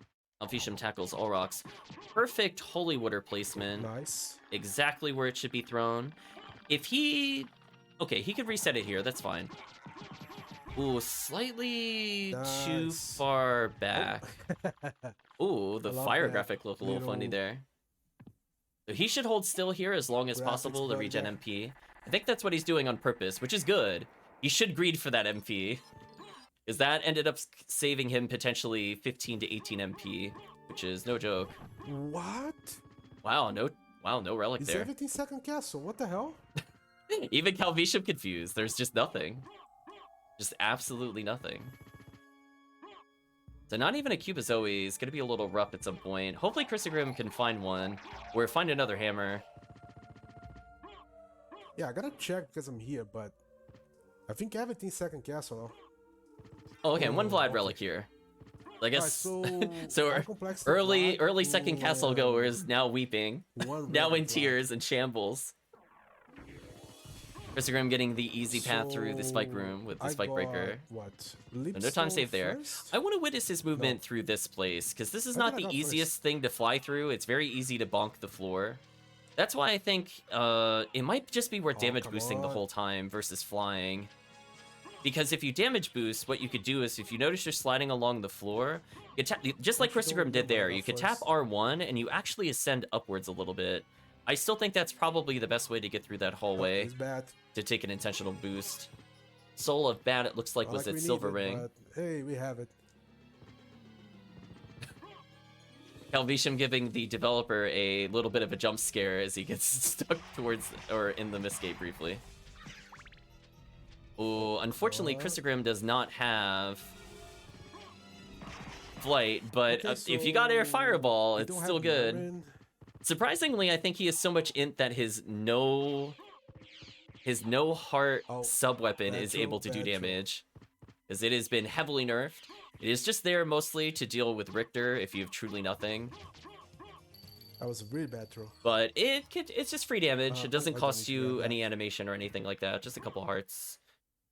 Calvitium tackles Olrox. Perfect Holy Water placement. Nice. Exactly where it should be thrown. If he... Okay, he could reset it here. That's fine. Ooh, slightly too far back. Ooh, the fire graphic looked a little funny there. So he should hold still here as long as possible to regen MP. I think that's what he's doing on purpose, which is good. He should greed for that MP. Because that ended up saving him potentially 15 to 18 MP, which is no joke. What? Wow, no relic there. 17 second castle, what the hell? Even Calvitium confused. There's just nothing. Just absolutely nothing. So not even a cube as always. Gonna be a little rough at some point. Hopefully Chrisaegrimm can find one, or find another hammer. Yeah, I gotta check because I'm here, but I think everything's second castle now. Oh, okay, and one Vlad relic here. I guess so. Early second castle goers now weeping, now in tears and shambles. Chrisaegrimm getting the easy path through the spike room with the spike breaker. What? No time save there. I want to witness his movement through this place because this is not the easiest thing to fly through. It's very easy to bonk the floor. That's why I think it might just be worth damage boosting the whole time versus flying. Because if you damage boost, what you could do is if you notice you're sliding along the floor, you just like Chrisaegrimm did there, you could tap R1 and you actually ascend upwards a little bit. I still think that's probably the best way to get through that hallway to take an intentional boost. Soul of Bat, it looks like, was at Silver Ring. Hey, we have it. TheCalvitium giving the developer a little bit of a jump scare as he gets stuck towards, or in the mistgate briefly. Oh, unfortunately, Chrisaegrimm does not have flight, but if you got air fireball, it's still good. Surprisingly, I think he has so much int that his no heart sub weapon is able to do damage, because it has been heavily nerfed. It is just there mostly to deal with Richter if you have truly nothing. That was a really bad throw. But it's just free damage. It doesn't cost you any animation or anything like that. Just a couple hearts.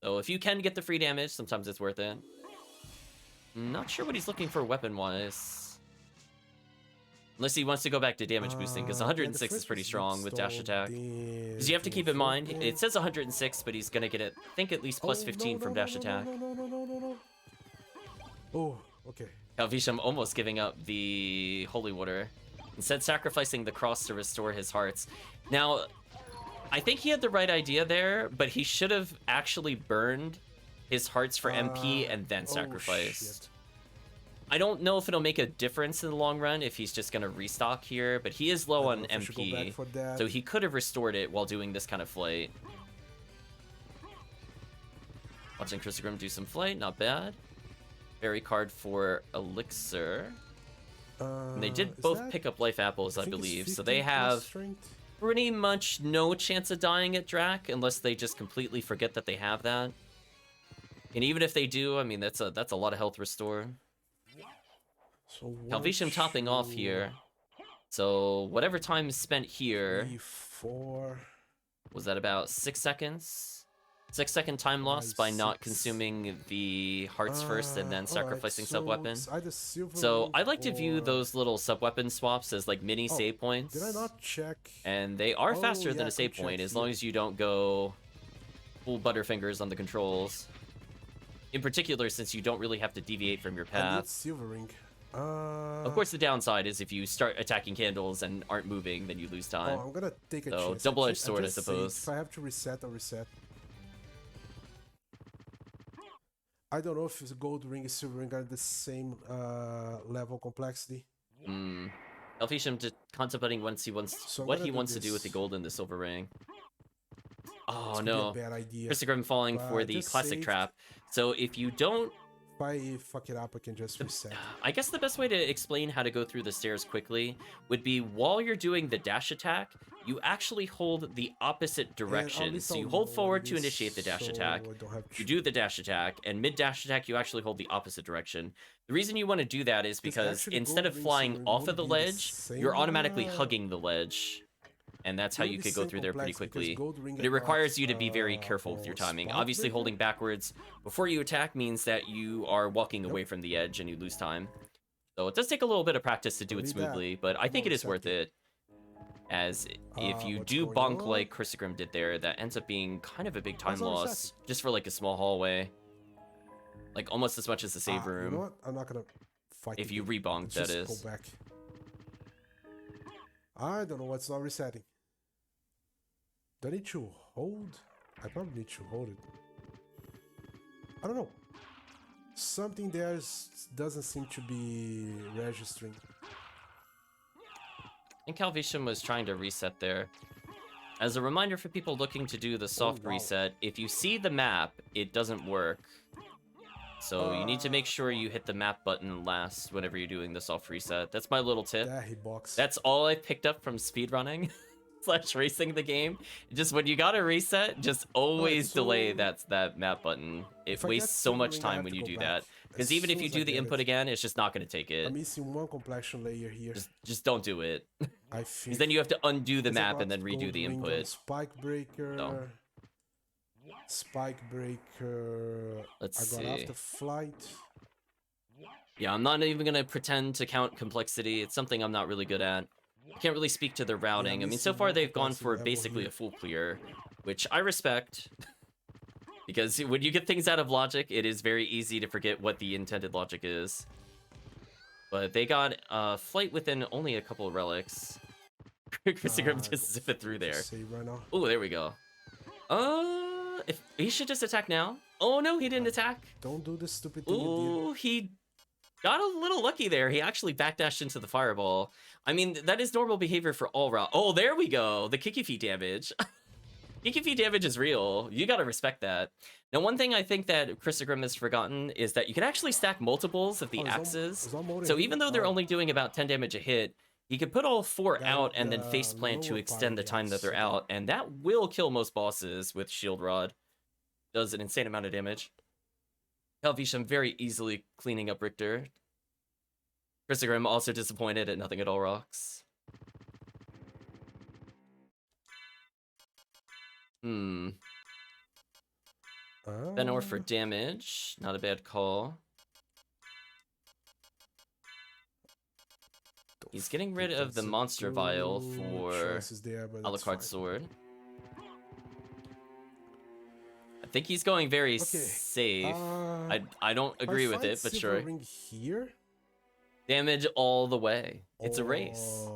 So if you can get the free damage, sometimes it's worth it. I'm not sure what he's looking for weapon-wise. Unless he wants to go back to damage boosting, because 106 is pretty strong with dash attack. Because you have to keep in mind, it says 106, but he's going to get, I think, at least plus 15 from dash attack. Oh, okay. TheCalvitium almost giving up the holy water. Instead, sacrificing the cross to restore his hearts. Now, I think he had the right idea there, but he should have actually burned his hearts for MP and then sacrificed. I don't know if it'll make a difference in the long run if he's just going to restock here, but he is low on MP, so he could have restored it while doing this kind of flight. Watching Chrisaegrimm do some flight, not bad. Fairy card for Elixir. And they did both pick up life apples, I believe, so they have pretty much no chance of dying at Drac unless they just completely forget that they have that. And even if they do, I mean, that's a lot of health restore. So TheCalvitium topping off here. So whatever time is spent here, 4. was that about 6 seconds? 6-second time loss by not consuming the hearts first and then sacrificing sub-weapon. So I like to view those little sub-weapon swaps as like mini save points. Did I not check? And they are faster than a save point as long as you don't go full butterfingers on the controls. In particular, since you don't really have to deviate from your path. Silver ring. Of course, the downside is if you start attacking candles and aren't moving, then you lose time. I'm gonna take a chance. Double-edged sword, I suppose. If I have to reset, I'll reset. I don't know if the gold ring and silver ring are the same level complexity. TheCalvitium just contemplating what he wants to do with the gold and the silver ring. Oh no! Chrisaegrimm falling for the classic trap. So if you don't, if I fuck it up, I can just reset. I guess the best way to explain how to go through the stairs quickly would be while you're doing the dash attack, you actually hold the opposite direction. So you hold forward to initiate the dash attack, you do the dash attack, and mid-dash attack you actually hold the opposite direction. The reason you want to do that is because instead of flying off of the ledge, you're automatically hugging the ledge. And that's how you could go through there pretty quickly. But it requires you to be very careful with your timing. Obviously, holding backwards before you attack means that you are walking away from the edge and you lose time. So it does take a little bit of practice to do it smoothly, but I think it is worth it. As if you do bonk like Chrisaegrimm did there, that ends up being kind of a big time loss, just for like a small hallway. Like almost as much as the save room. You know what? I'm not gonna fight. If you rebonk, that is. Go back. I don't know what's not resetting. Do I need to hold? I probably need to hold it. I don't know. Something there doesn't seem to be registering. And TheCalvitium was trying to reset there. As a reminder for people looking to do the soft reset, if you see the map, it doesn't work. So you need to make sure you hit the map button last whenever you're doing the soft reset. That's my little tip. That's all I picked up from speedrunning. slash racing the game. Just when you gotta reset, just always delay that map button. It wastes so much time when you do that. Because even if you do the input again, it's just not gonna take it. I'm missing one complexion layer here. Just don't do it. I Because think. then you have to undo the map and then redo the input. Spike breaker. So. Spike breaker. Let's see. After flight. Yeah, I'm not even gonna pretend to count complexity. It's something I'm not really good at. I can't really speak to the routing. Yeah, I mean, so far they've gone for basically a full clear, which I respect. Because when you get things out of logic, it is very easy to forget what the intended logic is. But they got flight within only a couple of relics. Chrisaegrimm just zip it through there. Oh, there we go. If he should just attack now. Oh no, he didn't attack. Don't do this stupid thing. Ooh, he got a little lucky there. He actually backdashed into the fireball. I mean, that is normal behavior for all route. Oh, there we go. The kicky feet damage. Kicky feet damage is real. You gotta respect that. Now, one thing I think that Chrisaegrimm has forgotten is that you can actually stack multiples of the axes. So even though they're only doing about 10 damage a hit, he could put all 4 out and then faceplant to extend the time that they're out, and that will kill most bosses with Shield Rod. Does an insane amount of damage. TheCalvitium very easily cleaning up Richter. Chrisaegrimm also disappointed at nothing at all rocks. Benor for damage. Not a bad call. He's getting rid of the monster vial for Alucard's sword. I think he's going very safe. I don't agree with it, but sure. Here? Damage all the way. It's a race.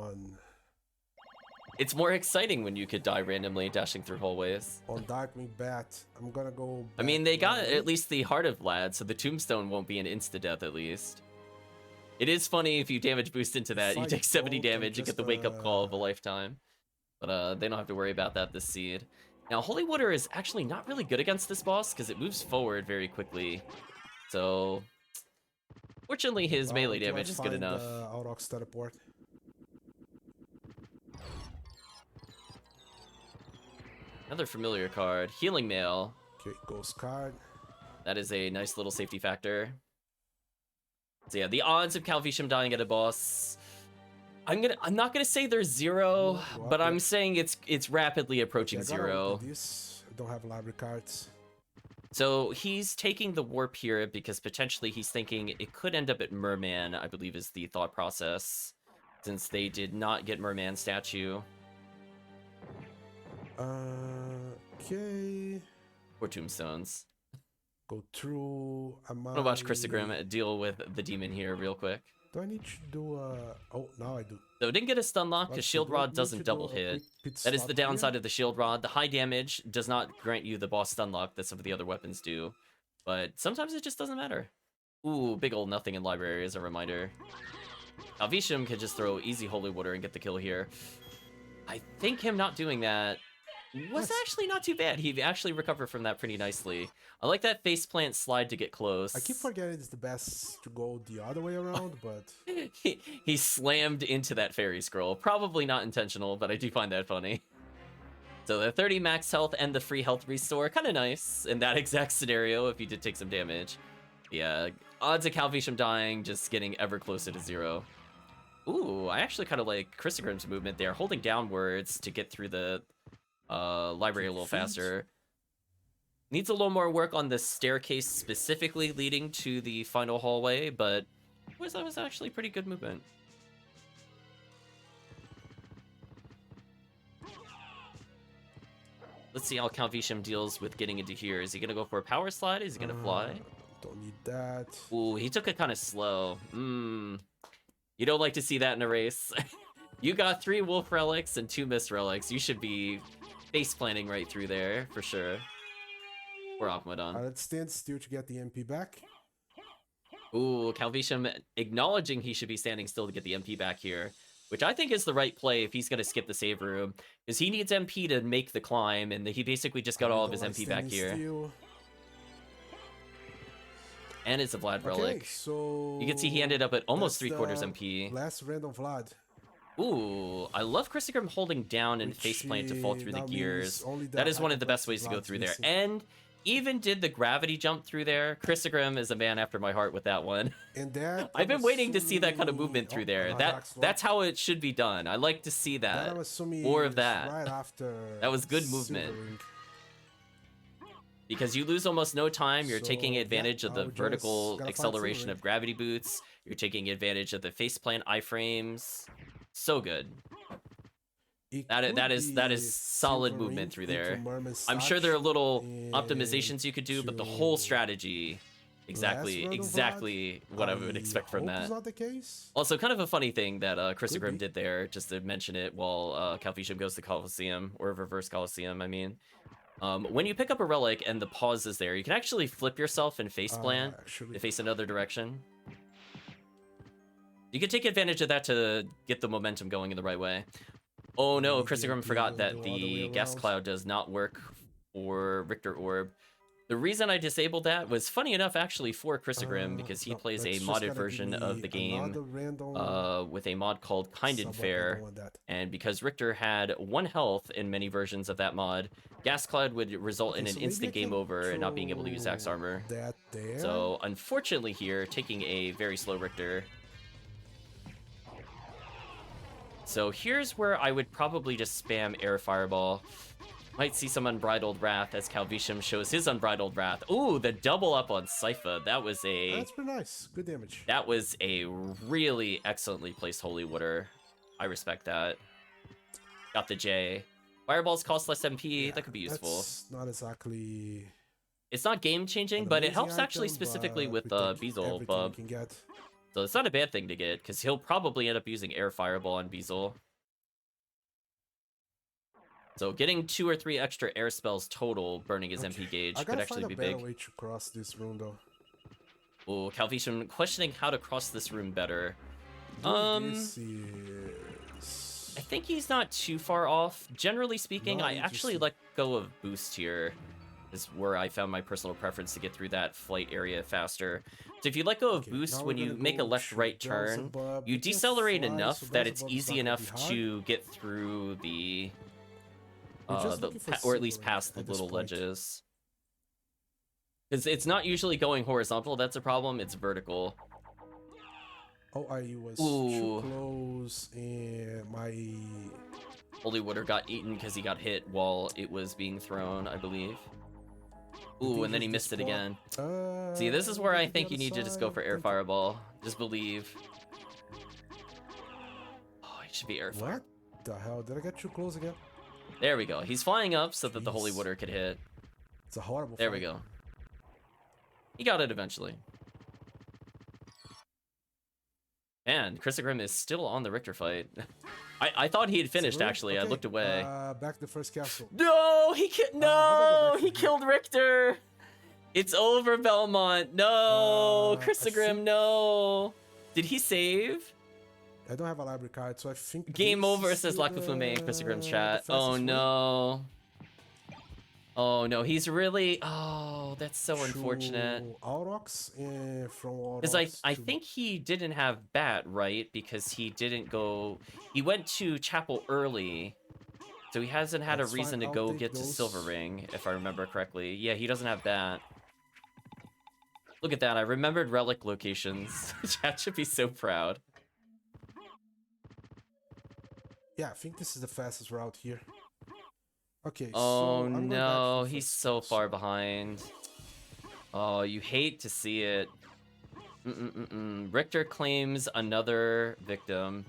It's more exciting when you could die randomly dashing through hallways. On Darkwing Bat, I'm gonna go. I mean, they got at least the Heart of Vlad, so the Tombstone won't be an insta-death at least. It is funny if you damage boost into that, you take 70 damage and get the wake-up call of a lifetime. But they don't have to worry about that this seed. Now, Holy Water is actually not really good against this boss because it moves forward very quickly. So, fortunately, his melee damage is good enough. Aurochs teleport. Another familiar card, Healing Mail. Okay, ghost card. That is a nice little safety factor. So yeah, the odds of Calvitium dying at a boss, I'm not gonna say they're 0, but I'm saying it's rapidly approaching 0. I don't have library cards. So he's taking the warp here because potentially he's thinking it could end up at Merman, I believe is the thought process, since they did not get Merman statue. Okay. Or tombstones. Go through. I'm gonna watch Chrisaegrimm deal with the demon here real quick. Do I need to do oh, now I do. So didn't get a stun lock because Shield Rod doesn't double hit. That is the downside of the Shield Rod. The high damage does not grant you the boss stun lock that some of the other weapons do. But sometimes it just doesn't matter. Ooh, big ol' nothing in library as a reminder. TheCalvitium can just throw easy Holy Water and get the kill here. I think him not doing that was actually not too bad. He actually recovered from that pretty nicely. I like that faceplant slide to get close. I keep forgetting it's the best to go the other way around, but... he slammed into that fairy scroll. Probably not intentional, but I do find that funny. So the 30 max health and the free health restore, kind of nice in that exact scenario if you did take some damage. Yeah, odds of Calvitium dying just getting ever closer to 0. Ooh, I actually kind of like Chrisaegrimm's movement there, holding downwards to get through the library a little faster. Needs a little more work on the staircase specifically leading to the final hallway, but that was actually pretty good movement. Let's see how Calvitium deals with getting into here. Is he gonna go for a power slide? Is he gonna fly? Don't need that. Ooh, he took it kind of slow. You don't like to see that in a race. You got 3 wolf relics and 2 mist relics. You should be face planting right through there for sure. Or Aquamadon. Let's stand still to get the MP back. Ooh, Calvitium acknowledging he should be standing still to get the MP back here, which I think is the right play if he's going to skip the save room, because he needs MP to make the climb, and he basically just got all of his MP back here. Still. And it's a Vlad relic. So you can see he ended up at almost 3/4 MP. Last random Vlad. Ooh, I love Chrisaegrimm holding down and faceplant to fall through the gears. That is one of the best ways to go through there. And even did the gravity jump through there. Chrisaegrimm is a man after my heart with that one. And that I've been waiting to see that kind of movement through there. That's how it should be done. I like to see that. More of that. Right after that was good movement. Because you lose almost no time. You're taking advantage of the vertical acceleration of gravity boots. You're taking advantage of the faceplant iframes. So good. That is solid movement through there. I'm sure there are little optimizations you could do, but the whole strategy, exactly what I would expect from that. Not the case. Also, kind of a funny thing that Chrisaegrimm did there, just to mention it, while TheCalvitium goes to Coliseum, or Reverse Coliseum, I mean. When you pick up a relic and the pause is there, you can actually flip yourself and faceplant to face another direction. You can take advantage of that to get the momentum going in the right way. Oh no, Chrisaegrimm forgot that the gas cloud does not work for Richter Orb. The reason I disabled that was funny enough actually for Chrisaegrimm, because he plays a modded version of the game with a mod called Kind and Fair, and because Richter had 1 health in many versions of that mod, gas cloud would result in an instant game over and not being able to use axe armor. So unfortunately here, taking a very slow Richter. So here's where I would probably just spam Air Fireball. Might see some Unbridled Wrath as TheCalvitium shows his Unbridled Wrath. Ooh, the double up on Sypha. That was that's pretty nice. Good damage. That was a really excellently placed Holy Water. I respect that. Got the J. Fireballs cost less MP. That could be useful. That's not exactly... It's not game-changing, but it helps actually specifically with Beazle Bub. So it's not a bad thing to get, because he'll probably end up using Air Fireball on Beazle. So getting 2 or 3 extra air spells total, burning his MP gauge, could actually be big. I gotta find a better way to cross this room, though. Oh, TheCalvitium questioning how to cross this room better. This is... I think he's not too far off. Generally speaking, I actually let go of boost here. Is where I found my personal preference to get through that flight area faster. So if you let go of boost when you make a left-right turn, you decelerate enough that it's easy enough to get through the... or at least past the little ledges. Because it's not usually going horizontal, that's a problem, it's vertical. Oh, I was too close, and my... Holy Water got eaten because he got hit while it was being thrown, I believe. Ooh, and then he missed it again. See, this is where I think you need to just go for Air Fireball. Just believe. Oh, it should be Air Fire. What the hell? Did I get too close again? There we go. He's flying up so that the Holy Water could hit. It's a horrible There we go. He got it eventually. Man, Chrisaegrimm is still on the Richter fight. I thought he had finished, actually. Okay. I looked away. Back to the first castle. No! He killed Richter! It's over, Belmont. No! Chrisaegrimm, no! Did he save? I don't have a library card, so I think... Game over, says Lakufume in Chrisaegrimm's chat. Oh, no. Oh, no. He's really... Oh, that's so unfortunate. Aurochs, from Aurochs... Because I think he didn't have Bat, right? Because he didn't go... He went to Chapel early, so he hasn't had a reason to go get to Silver Ring, if I remember correctly. Yeah, he doesn't have Bat. Look at that. I remembered relic locations. Chat should be so proud. Yeah, I think this is the fastest route here. Okay, oh so no, he's so far behind. Oh, you hate to see it. Richter claims another victim.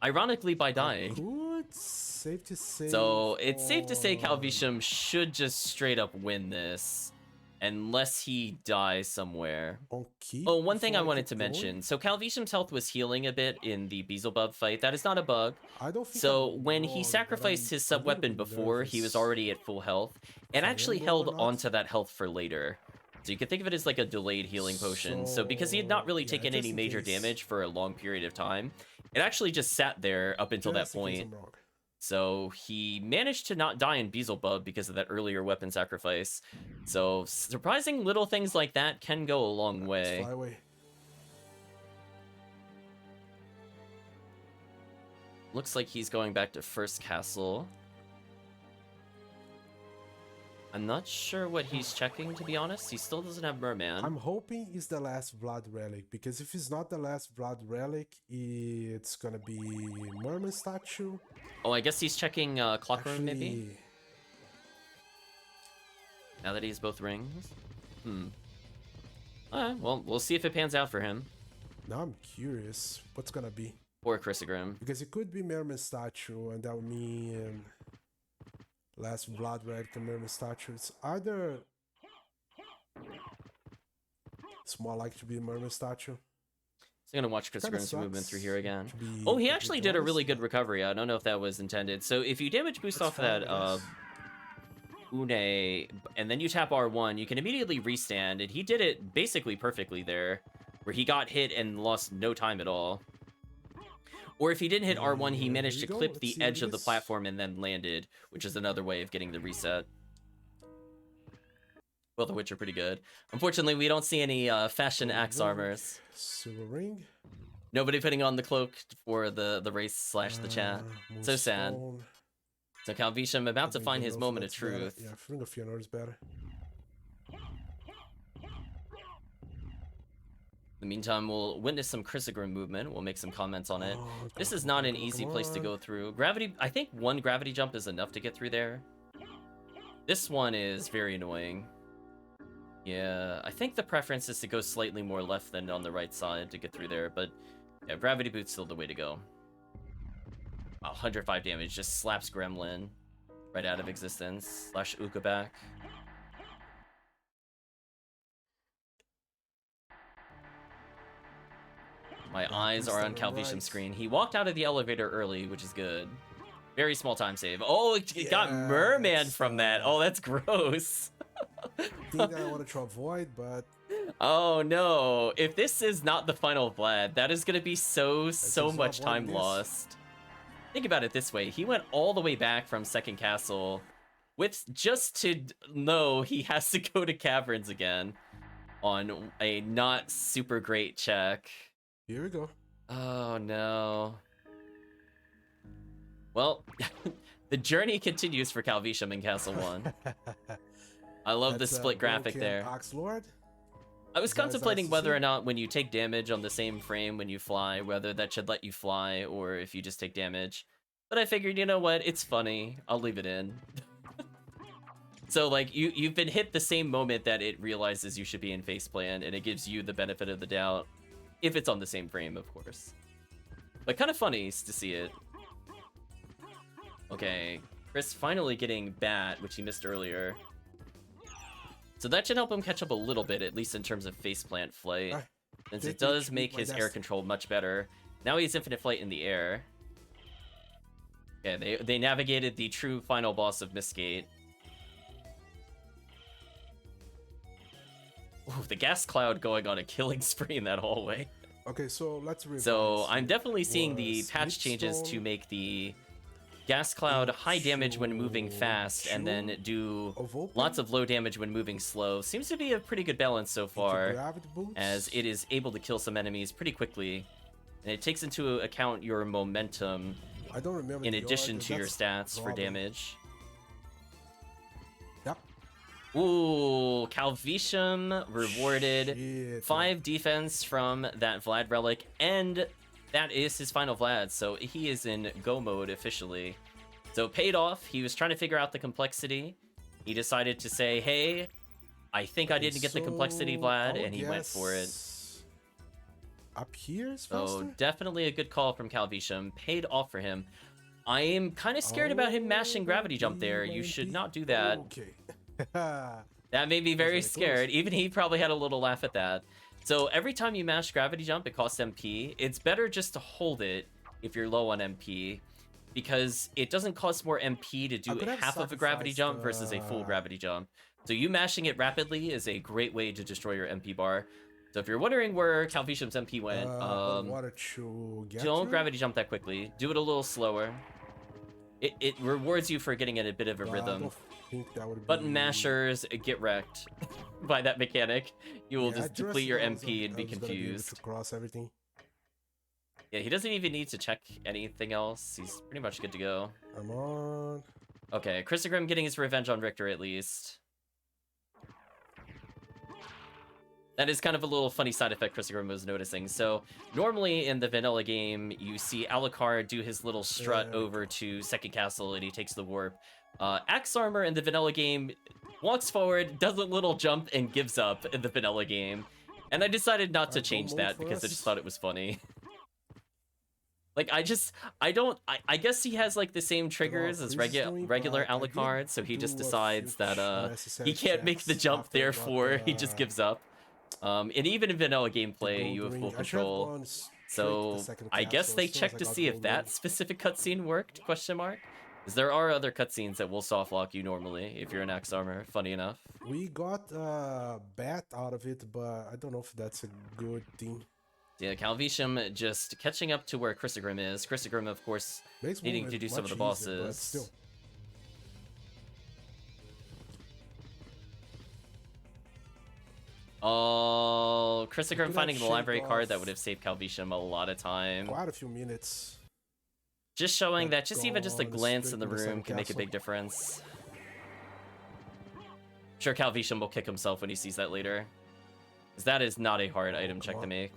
Ironically, by dying. Good. Safe to say. So it's safe to say TheCalvitium should just straight up win this. Unless he dies somewhere. Oh, one thing I wanted to mention. So TheCalvitium's health was healing a bit in the Beelzebub fight. That is not a bug. So when he sacrificed his sub-weapon before, he was already at full health. And actually held onto that health for later. So you can think of it as like a delayed healing potion. So because he had not really taken any major damage for a long period of time, it actually just sat there up until that point. So he managed to not die in Beelzebub because of that earlier weapon sacrifice. So surprising little things like that can go a long way. Fly away. Looks like he's going back to first castle. I'm not sure what he's checking, to be honest. He still doesn't have Merman. I'm hoping it's the last blood relic, because if it's not the last blood relic, it's gonna be Merman statue. Oh, I guess he's checking clock room, maybe? Now that he's both rings? Alright, well, we'll see if it pans out for him. Now I'm curious what's gonna be. Or Chrisaegrimm. Because it could be Merman statue, and that would mean last blood relic and Merman statue. It's either... It's more likely to be a Merman statue. So I'm gonna watch Chrisaegrimm's movement through here again. Oh, he actually did a really good recovery. I don't know if that was intended. So if you damage boost off that Une, and then you tap R1, you can immediately restand, and he did it basically perfectly there, where he got hit and lost no time at all. Or if he didn't hit R1, he managed to clip the edge of the platform and then landed, which is another way of getting the reset. Both of which are pretty good. Unfortunately, we don't see any fashion axe armors. Silver ring. Nobody putting on the cloak for the race slash the chat. So sad. So TheCalvitium about to find his moment of truth. Yeah, Ring of Fëanor is better. In the meantime, we'll witness some Chrisaegrimm movement. We'll make some comments on it. This is not an easy place to go through. Gravity, I think one gravity jump is enough to get through there. This one is very annoying. Yeah, I think the preference is to go slightly more left than on the right side to get through there, but yeah, gravity boot's still the way to go. 105 damage, just slaps Gremlin right out of existence, slash Uka back. My eyes are on Calvitium's screen. He walked out of the elevator early, which is good. Very small time save. Oh, it got Merman from that. Oh, that's gross. Thing I wanted to avoid, but... Oh no, if this is not the final Vlad, that is gonna be so much time lost. Think about it this way, he went all the way back from second castle with just to know he has to go to caverns again on a not super great check. Here we go. Oh no. Well, the journey continues for Calvitium in Castle 1. I love the split graphic there. Oxlord? I was contemplating whether or not when you take damage on the same frame when you fly, whether that should let you fly or if you just take damage. But I figured, you know what, it's funny. I'll leave it in. So like you've been hit the same moment that it realizes you should be in faceplant, and it gives you the benefit of the doubt. If it's on the same frame, of course. But kind of funny to see it. Okay, Chris finally getting Bat, which he missed earlier. So that should help him catch up a little bit, at least in terms of faceplant flight. Since it does make his air control much better. Now he has infinite flight in the air. Yeah, they navigated the true final boss of Mistgate. Ooh, the gas cloud going on a killing spree in that hallway. Okay, so let's revise. So I'm definitely seeing the patch changes to make the gas cloud high damage when moving fast, and then do lots of low damage when moving slow. Seems to be a pretty good balance so far, as it is able to kill some enemies pretty quickly, and it takes into account your momentum in addition to your stats for damage. Yep. Ooh, Calvitium rewarded 5 defense from that Vlad relic, and that is his final Vlad, so he is in go mode officially. So paid off. He was trying to figure out the complexity. He decided to say, hey, I think I didn't get the complexity, Vlad, and he went for it. Up here is faster? So definitely a good call from Calvitium. Paid off for him. I am kind of scared about him mashing gravity jump there. You should not do that. Okay. That made me very scared. Even he probably had a little laugh at that. So every time you mash gravity jump, it costs MP. It's better just to hold it if you're low on MP, because it doesn't cost more MP to do half of a gravity jump versus a full gravity jump. So you mashing it rapidly is a great way to destroy your MP bar. So if you're wondering where Calvitium's MP went, don't gravity jump that quickly. Do it a little slower. It rewards you for getting in a bit of a rhythm. Button mashers get wrecked by that mechanic. You will just deplete your MP and be confused. Cross everything. Yeah, he doesn't even need to check anything else. He's pretty much good to go. Come on. Okay, Chrisaegrimm getting his revenge on Richter at least. That is kind of a little funny side effect Chrisaegrimm was noticing. So normally in the vanilla game, you see Alucard do his little strut over to Second Castle and he takes the warp. Axe Armor in the vanilla game walks forward, does a little jump, and gives up in the vanilla game. And I decided not to change that because I just thought it was funny. Like, I guess he has, like, the same triggers as regular Alucard, so he just decides that, he can't make the jump, therefore he just gives up. And even in vanilla gameplay, you have full control. So, I guess they checked to see if that specific cutscene worked, question mark? Because there are other cutscenes that will softlock you normally, if you're an Axe Armor, funny enough. We got bat out of it, but I don't know if that's a good thing. Yeah, Calvitium just catching up to where Chrisaegrimm is. Chrisaegrimm, of course, needing to do some of the bosses. Easier, oh, Chrisaegrimm finding the library card that would have saved Calvitium a lot of time. Quite a few minutes. Just showing that just a glance in the room can make a big difference. I'm sure Calvitium will kick himself when he sees that later. Because that is not a hard item check to make.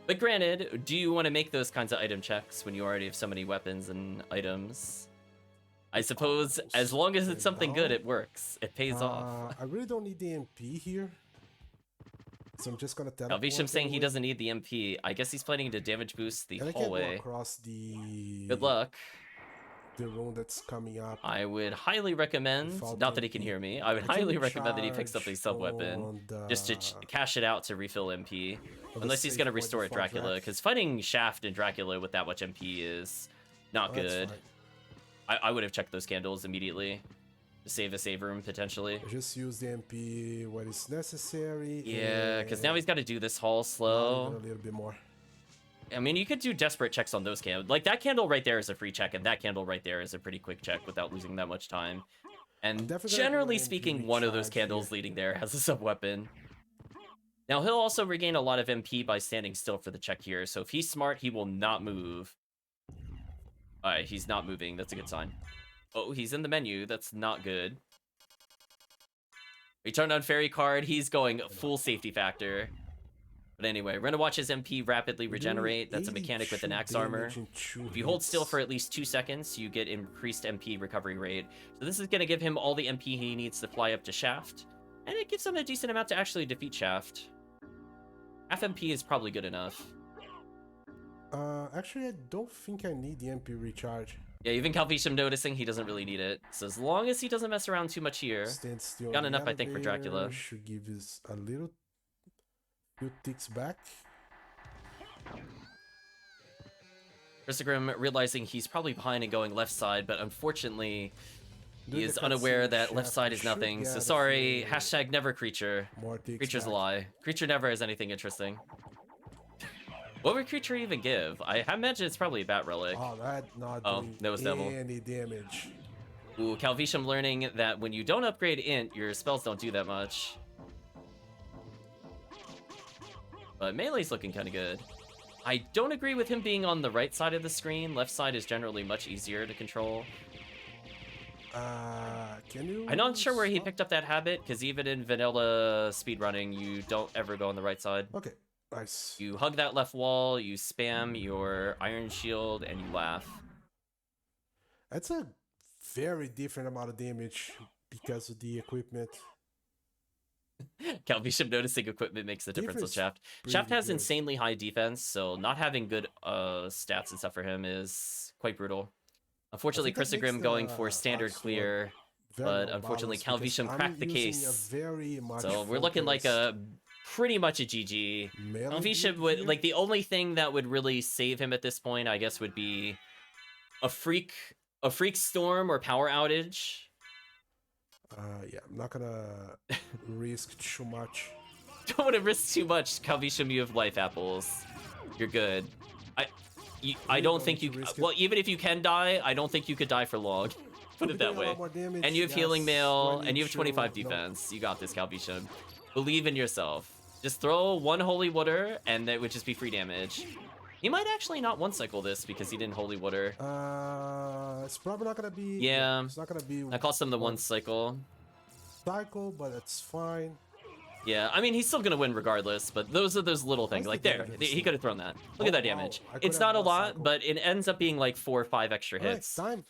But granted, do you want to make those kinds of item checks when you already have so many weapons and items? I suppose as long as it's something good, it works. It pays off. I really don't need the MP here. So I'm just gonna teleport. Calvitium saying he doesn't need the MP. I guess he's planning to damage boost the hallway. I can't go across the... Good luck. The room that's coming up. I would highly recommend, not that he can hear me, I would highly recommend that he picks up a sub-weapon just to cash it out to refill MP. Unless he's going to restore at Dracula, because fighting Shaft and Dracula with that much MP is not good. I would have checked those candles immediately to save a save room, potentially. Just use the MP when it's necessary. Yeah, because now he's got to do this hall slow. A little bit more. I mean, you could do desperate checks on those candles. Like, that candle right there is a free check, and that candle right there is a pretty quick check without losing that much time. And generally speaking, one of those candles leading there has a sub-weapon. Now, he'll also regain a lot of MP by standing still for the check here, so if he's smart, he will not move. Alright, he's not moving. That's a good sign. Oh, he's in the menu. That's not good. Return on fairy card. He's going full safety factor. But anyway, we're going to watch his MP rapidly regenerate. That's a mechanic with an Axe Armor. If you hold still for at least 2 seconds, you get increased MP recovery rate. So this is going to give him all the MP he needs to fly up to Shaft. And it gives him a decent amount to actually defeat Shaft. Half MP is probably good enough. Actually, I don't think I need the MP recharge. Yeah, even Calvitium noticing he doesn't really need it. So as long as he doesn't mess around too much here, stand still got enough, I think, for Dracula. Should give us a little few ticks back. Chrisaegrimm realizing he's probably behind and going left side, but unfortunately, he is unaware that left side is nothing. So sorry, hashtag never creature. Creature's a lie. Creature never has anything interesting. What would creature even give? I imagine it's probably a bat relic. Oh, that not doing Nose Devil. Any damage. Ooh, Calvitium learning that when you don't upgrade int, your spells don't do that much. But melee's looking kind of good. I don't agree with him being on the right side of the screen. Left side is generally much easier to control. Can you... I'm not sure where he picked up that habit, because even in vanilla speedrunning, you don't ever go on the right side. Okay, nice. You hug that left wall, you spam your Iron Shield, and you laugh. That's a very different amount of damage because of the equipment. Calvitium noticing equipment makes a difference with Shaft. Shaft has insanely high defense, so not having good stats and stuff for him is quite brutal. Unfortunately, Chrisaegrimm going for standard clear, but unfortunately Calvitium cracked the case. So we're looking like pretty much a GG. Calvitium would, like, the only thing that would really save him at this point, I guess, would be a freak storm or power outage. Yeah, I'm not gonna risk too much. Don't want to risk too much. Calvitium, you have life apples. You're good. I don't think you... Well, even if you can die, I don't think you could die for long. Put it that way. And you have healing mail, and you have 25 defense. You got this, Calvitium. Believe in yourself. Just throw one holy water, and that would just be free damage. He might actually not one-cycle this because he didn't Holy Water. It's probably not gonna be... Yeah, it's not gonna be... that cost him the one cycle. Cycle, but it's fine. Yeah, I mean, he's still gonna win regardless, but those are those little things. Like, there, he could have thrown that. Look at that damage. Wow. It's not a lot, but it ends up being like 4 or 5 extra hits. Time.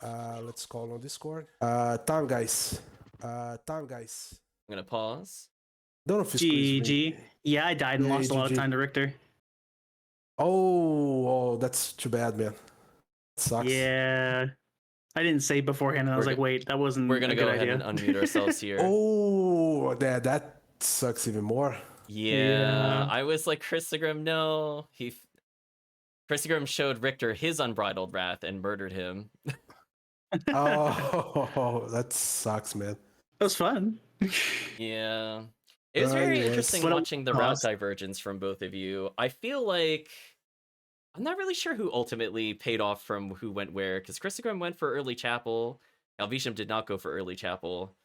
Let's call on Discord. Time, guys. Time, guys. I'm gonna pause. Don't know if it's GG. Yeah, I died and lost a lot of time to Richter. Oh, that's too bad, man. It sucks. Yeah. I didn't say beforehand, and I was like, wait, that wasn't We're gonna a go good ahead idea. and unmute ourselves here. Oh, that sucks even more. Yeah, I was like, Chrisaegrimm, no. Chrisaegrimm showed Richter his unbridled wrath and murdered him. Oh, that sucks, man. That was fun. Yeah. It was very interesting watching the route divergence from both of you. I feel like I'm not really sure who ultimately paid off from who went where, because Chrisaegrimm went for early chapel. TheCalvitium did not go for early chapel.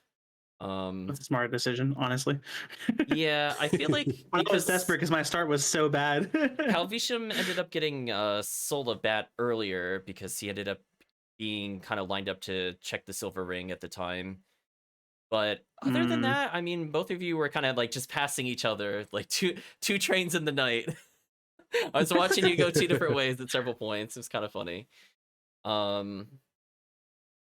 That's a smart decision, honestly. Yeah, I feel like I was desperate because my start was so bad. TheCalvitium ended up getting Soul of Bat earlier because he ended up being kind of lined up to check the silver ring at the time. But other than that, I mean, both of you were kind of like just passing each other, like two trains in the night. I was watching you go 2 different ways at several points. It was kind of funny. But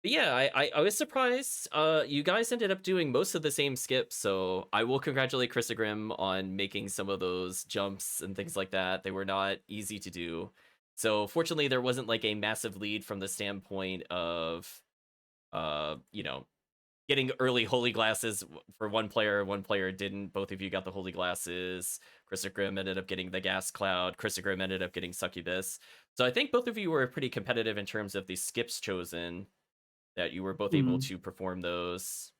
yeah, I was surprised. You guys ended up doing most of the same skips, so I will congratulate Chrisaegrimm on making some of those jumps and things like that. They were not easy to do. So fortunately, there wasn't like a massive lead from the standpoint of, you know, getting early holy glasses for one player didn't. Both of you got the holy glasses. Chrisaegrimm ended up getting the gas cloud. Chrisaegrimm ended up getting succubus. So I think both of you were pretty competitive in terms of the skips chosen, that you were both able to perform those.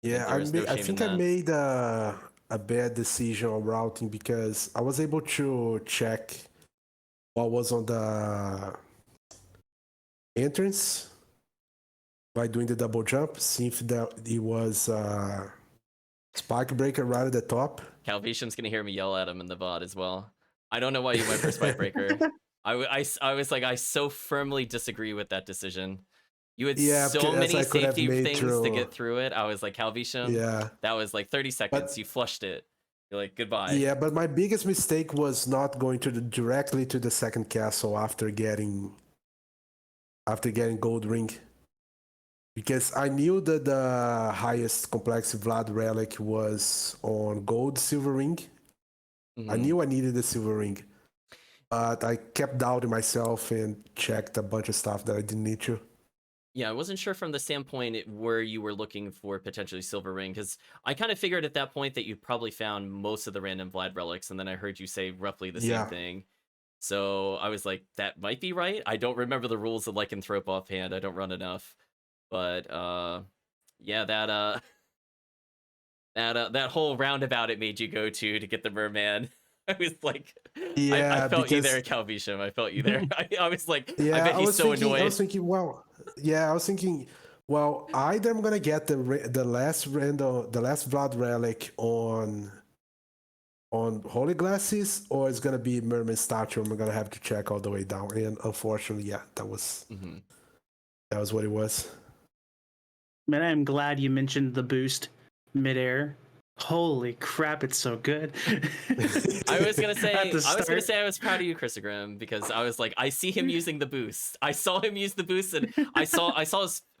Yeah, I think I made a bad decision on routing because I was able to check what was on the entrance by doing the double jump, see if it was spike breaker right at the top. TheCalvitium's gonna hear me yell at him in the VOD as well. I don't know why you went for spike breaker. I was like, I so firmly disagree with that decision. You had so many safety things to get through it. I was like, TheCalvitium, that was like 30 seconds. You flushed it. You're like, goodbye. Yeah, but my biggest mistake was not going directly to the second castle after getting gold ring. Because I knew that the highest complexity Vlad relic was on gold silver ring. I knew I needed the silver ring. But I kept doubting myself and checked a bunch of stuff that I didn't need to. Yeah, I wasn't sure from the standpoint where you were looking for potentially silver ring, because I kind of figured at that point that you probably found most of the random Vlad relics, and then I heard you say roughly the same thing. So I was like, that might be right. I don't remember the rules of lycanthrope offhand. I don't run enough. But yeah, that whole roundabout it made you go to get the merman. I was like, I felt you there, TheCalvitium. I felt you there. I was like, I bet he's so annoyed. I was thinking, well, either I'm gonna get the last Vlad relic on holy glasses, or it's gonna be merman statue. I'm gonna have to check all the way down. And unfortunately, yeah, that was what it was. Man, I am glad you mentioned the boost midair. Holy crap, it's so good. I was gonna say I was proud of you, Chrisaegrimm, because I was like, I see him using the boost. I saw him use the boost, and I saw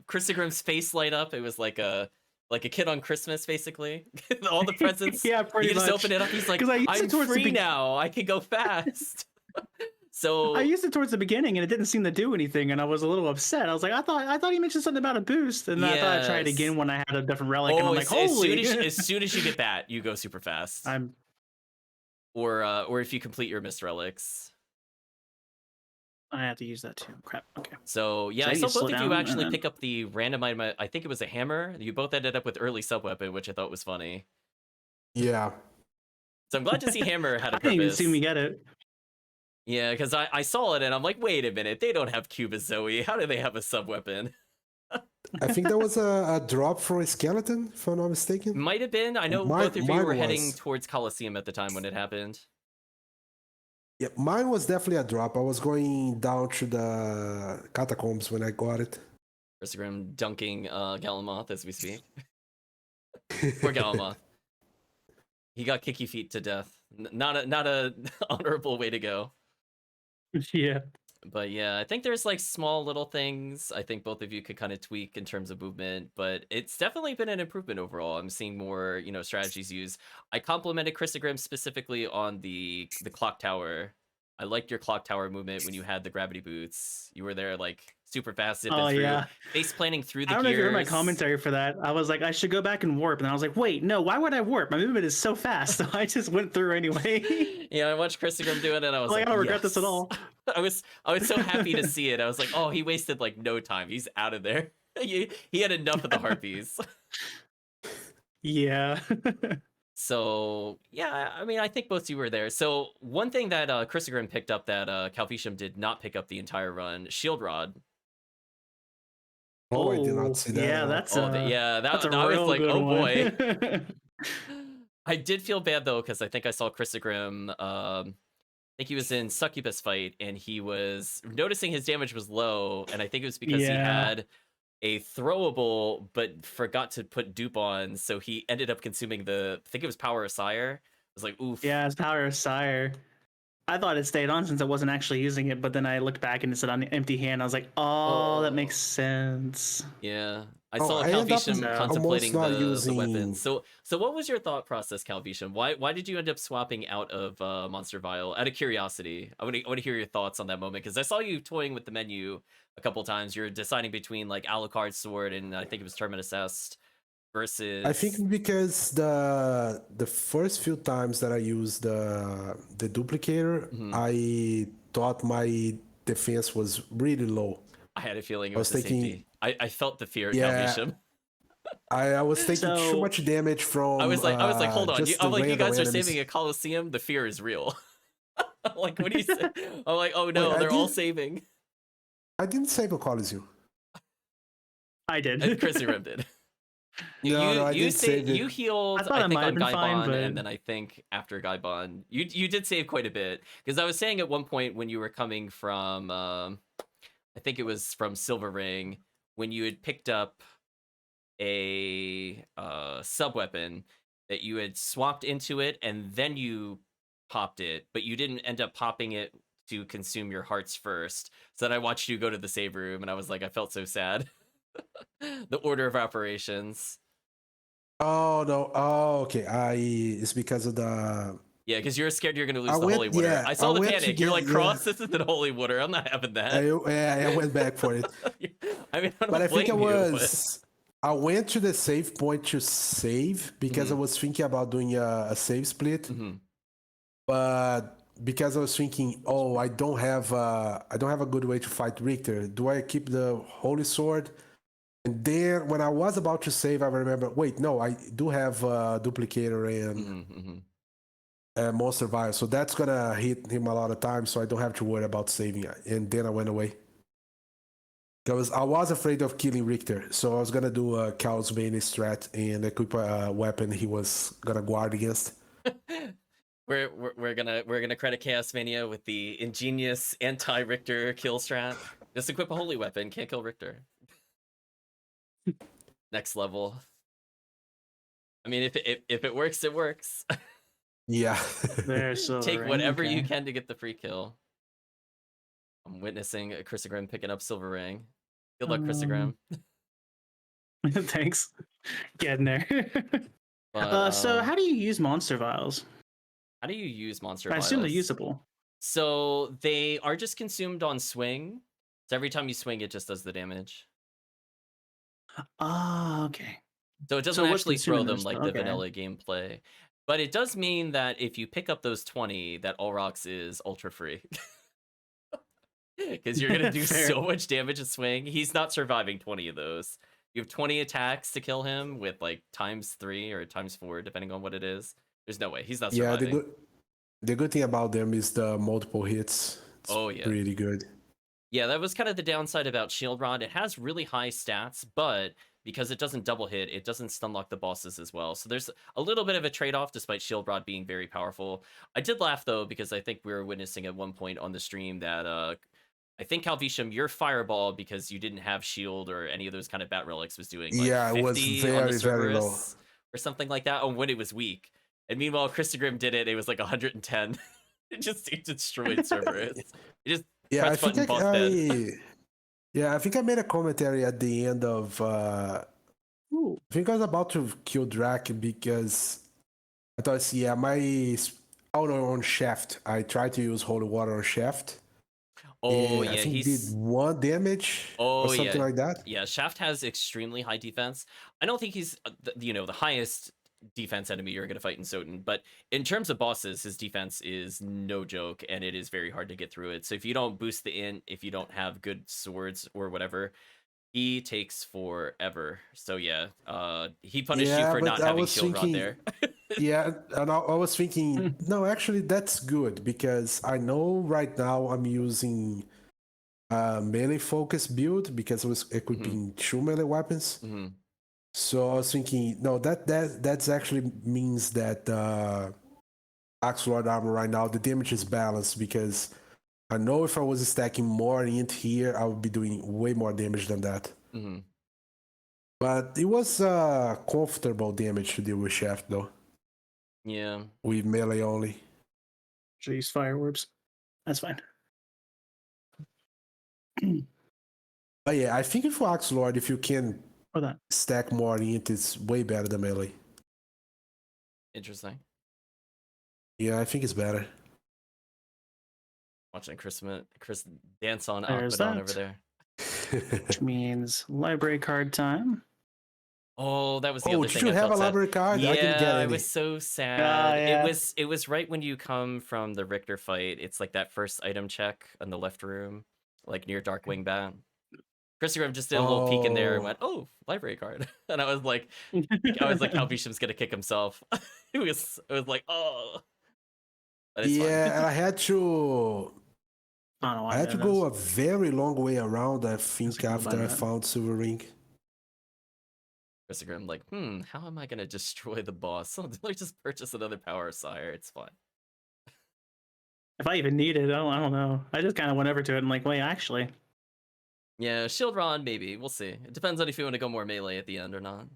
Chrisaegrimm's face light up. It was like a kid on Christmas, basically. All the presents. Yeah, pretty much. Just open it up. He's like, I'm free now. I can go fast. So I used it towards the beginning, and it didn't seem to do anything, and I was a little upset. I was like, I thought he mentioned something about a boost, and then I thought I'd try it again when I had a different relic, and I'm like, holy! As soon as you get that, you go super fast. Or if you complete your missed relics. I have to use that too. Crap. Okay. So yeah, I saw both of you actually pick up the random item. I think it was a hammer. You both ended up with early sub weapon, which I thought was funny. Yeah. So I'm glad to see hammer had a purpose. I didn't even see me get it. Yeah, because I saw it and I'm like, wait a minute, they don't have Cuba Zoe. How do they have a sub weapon? I think that was a drop for a skeleton, if I'm not mistaken. Might have been. I know both of you were heading towards Coliseum at the time when it happened. Yeah, mine was definitely a drop. I was going down to the catacombs when I got it. Chrisaegrimm dunking Galamoth as we speak. Poor Galamoth. He got kicky feet to death. Not a honorable way to go. Yeah. But yeah, I think there's like small little things I think both of you could kind of tweak in terms of movement, but it's definitely been an improvement overall. I'm seeing more, strategies used. I complimented Chrisaegrimm specifically on the clock tower. I liked your clock tower movement when you had the gravity boots. You were there like super fast zipping through, Yeah. face planning through the I don't gears. know if you heard my commentary for that. I was like, I should go back and warp, and I was like, wait, no, why would I warp? My movement is so fast. So I just went through anyway. Yeah, I watched Chrisaegrimm do it, and I was like, I don't regret this at all. I was so happy to see it. I was like, oh, he wasted like no time. He's out of there. He had enough of the harpies. Yeah. So yeah, I mean, I think both of you were there. So one thing that Chrisaegrimm picked up that TheCalvitium did not pick up the entire run, Shield Rod. Oh, I did not see that. Yeah, that's that's a I was real like, good oh one. boy. I did feel bad though, because I think I saw Chrisaegrimm. I think he was in Succubus fight, and he was noticing his damage was low, and I think it was because he had a throwable, but forgot to put dupe on, so he ended up consuming I think it was Power of Sire. I was like, oof. Yeah, it's Power of Sire. I thought it stayed on since I wasn't actually using it, but then I looked back and it said on the empty hand. I was like, oh, that makes sense. Yeah. I saw TheCalvitium contemplating the weapons. So what was your thought process, TheCalvitium? Why did you end up swapping out of Monster Vial? Out of curiosity, I want to hear your thoughts on that moment, because I saw you toying with the menu a couple times. You're deciding between like Alucard Sword and I think it was Terminus Est versus. I think because the first few times that I used the duplicator, I thought my defense was really low. I had a feeling it was the safety. I felt the fear at TheCalvitium. I was taking too much damage from. I was like, hold on. I'm like, you guys are enemies. saving a Coliseum. The fear is real. I'm like, what do you say? I'm like, oh no, they're all saving. I didn't save a Coliseum. I did. Chrisaegrimm did. You healed, I think, on Gaibon, and then I think after Gaibon, you did save quite a bit. Because I was saying at one point when you were coming from, I think it was from Silver Ring, when you had picked up a sub-weapon, that you had swapped into it, and then you popped it, but you didn't end up popping it to consume your hearts first. So then I watched you go to the save room, and I was like, I felt so sad. The order of operations. Oh no! Oh, okay. It's because of the. Yeah, because you're scared you're gonna lose the holy water. Yeah, I saw the panic. You're like, Cross, this isn't holy water. I'm not having that. I went back for it. I mean, I think it was. I went to the save point to save because I was thinking about doing a save split, but because I was thinking, oh, I don't have a good way to fight Richter. Do I keep the holy sword? And then when I was about to save, I remember, wait, no, I do have duplicator and monster vial, so that's gonna hit him a lot of times, so I don't have to worry about saving. And then I went away because I was afraid of killing Richter, so I was gonna do a Chaos Bane strat and equip a weapon he was gonna guard against. We're gonna credit Chaos Mania with the ingenious anti-Richter kill strat. Just equip a holy weapon, can't kill Richter. Next level. I mean, if it works, it works. Yeah. Take whatever you can to get the free kill. I'm witnessing Chrisaegrimm picking up Silver Ring. Good luck, Chrisaegrimm. Thanks. Getting there. But, so how do you use monster vials? How do you use monster vials? I assume they're usable. So they are just consumed on swing. So every time you swing, it just does the damage. Oh, okay. So it doesn't actually throw them like the vanilla gameplay. But it does mean that if you pick up those 20, that Olrox is ultra free. Because you're going to do so much damage at swing. He's not surviving 20 of those. You have 20 attacks to kill him with like ×3 or ×4, depending on what it is. There's no way. He's not surviving. Yeah, the good thing about them is the multiple hits. It's pretty good. Yeah, that was kind of the downside about Shield Rod. It has really high stats, but because it doesn't double hit, it doesn't stun lock the bosses as well. So there's a little bit of a trade-off despite Shield Rod being very powerful. I did laugh though, because I think we were witnessing at one point on the stream that I think Calvitium, your Fireball, because you didn't have Shield or any of those kind of Bat Relics, was doing like 50 it was on the very low. Cerberus or something like that when it was weak. And meanwhile, Chrisaegrimm did it, it was like 110. It destroyed Cerberus. It just I think I think I made a commentary at the end of I think I was about to kill Drac because I thought, my on Shaft. I tried to use Holy Water on Shaft. Oh, I think he did 1 damage or something like that. Yeah, Shaft has extremely high defense. I don't think he's, the highest defense enemy you're going to fight in SotN, but in terms of bosses, his defense is no joke, and it is very hard to get through it. So if you don't boost the int, if you don't have good swords or whatever, he takes forever. So yeah, he punished you for not having Shield Rod there. And I was thinking, no, actually that's good, because I know right now I'm using melee focus build because I was equipping 2 melee weapons. So I was thinking, no, that's actually means that Axe Lord armor right now, the damage is balanced, because I know if I was stacking more int here, I would be doing way more damage than that. But it was comfortable damage to deal with Shaft, though. Yeah. With melee only. Jeez, fireworks. That's fine. But yeah, I think for Axe Lord, if you can stack more int, it's way better than melee. Interesting. Yeah, I think it's better. Watching Chris dance on There's up and on over there. Which means library card time. Oh, that was the other thing. Did you have a library card? Yeah, I didn't get any. It was so sad. It was right when you come from the Richter fight. It's like that first item check in the left room, like near Darkwing Bat. Chrisaegrimm just did a little peek in there and went, "Oh, library card," and I was like, Calvitium's gonna kick himself. It was like, oh. But it's fine. And I had to. I had to go a very long way around, I think, after I found Silver Ring. Chrisaegrimm, like, how am I going to destroy the boss? Let's just purchase another Power Sire. It's fine. If I even need it, I don't know. I just kind of went over to it and like, wait, actually. Yeah, Shield Rod, maybe. We'll see. It depends on if you want to go more melee at the end or not.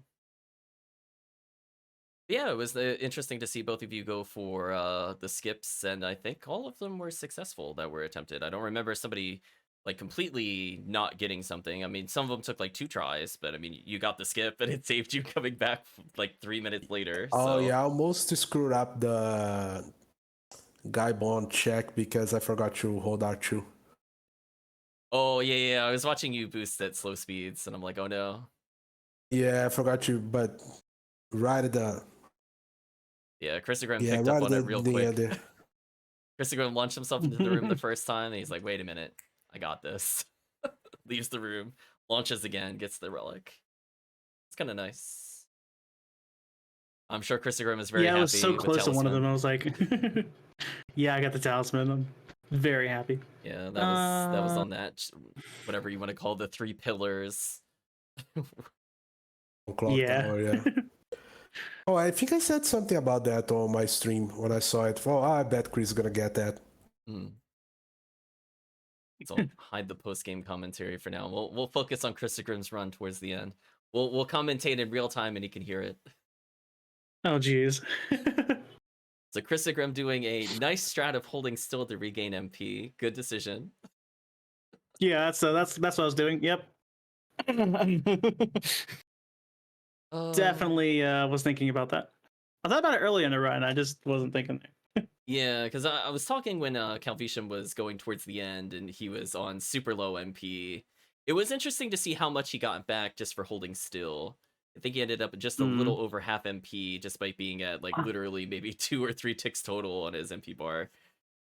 Yeah, it was interesting to see both of you go for the skips, and I think all of them were successful that were attempted. I don't remember somebody like completely not getting something. I mean, some of them took like 2 tries, but I mean, you got the skip, and it saved you coming back like 3 minutes later. Oh yeah, I almost screwed up the Guy Bond check because I forgot to hold R2. Oh yeah, I was watching you boost at slow speeds, and I'm like, oh no. Yeah, I forgot to, but right at the. Yeah, Chrisaegrimm picked up on it real quick. Chrisaegrimm launched himself into the room the first time, and he's like, wait a minute, I got this. Leaves the room, launches again, gets the relic. It's kind of nice. I'm sure Chrisaegrimm is very happy. Yeah, I was so close to one of them. I was like, yeah, I got the talisman. I'm very happy. Yeah, that was on that, whatever you want to call the 3 pillars. Yeah. Oh, I think I said something about that on my stream when I saw it. Oh, I bet Chris is gonna get that. So hide the post-game commentary for now. We'll focus on Chrisaegrimm's run towards the end. We'll commentate in real time, and he can hear it. Oh, geez. So Chrisaegrimm doing a nice strat of holding still to regain MP. Good decision. Yeah, that's what I was doing. Yep. Definitely was thinking about that. I thought about it early in the run. I just wasn't thinking there. Yeah, because I was talking when Calvitium was going towards the end and he was on super low MP. It was interesting to see how much he got back just for holding still. I think he ended up just a little over half MP just by being at like literally maybe 2 or 3 ticks total on his MP bar.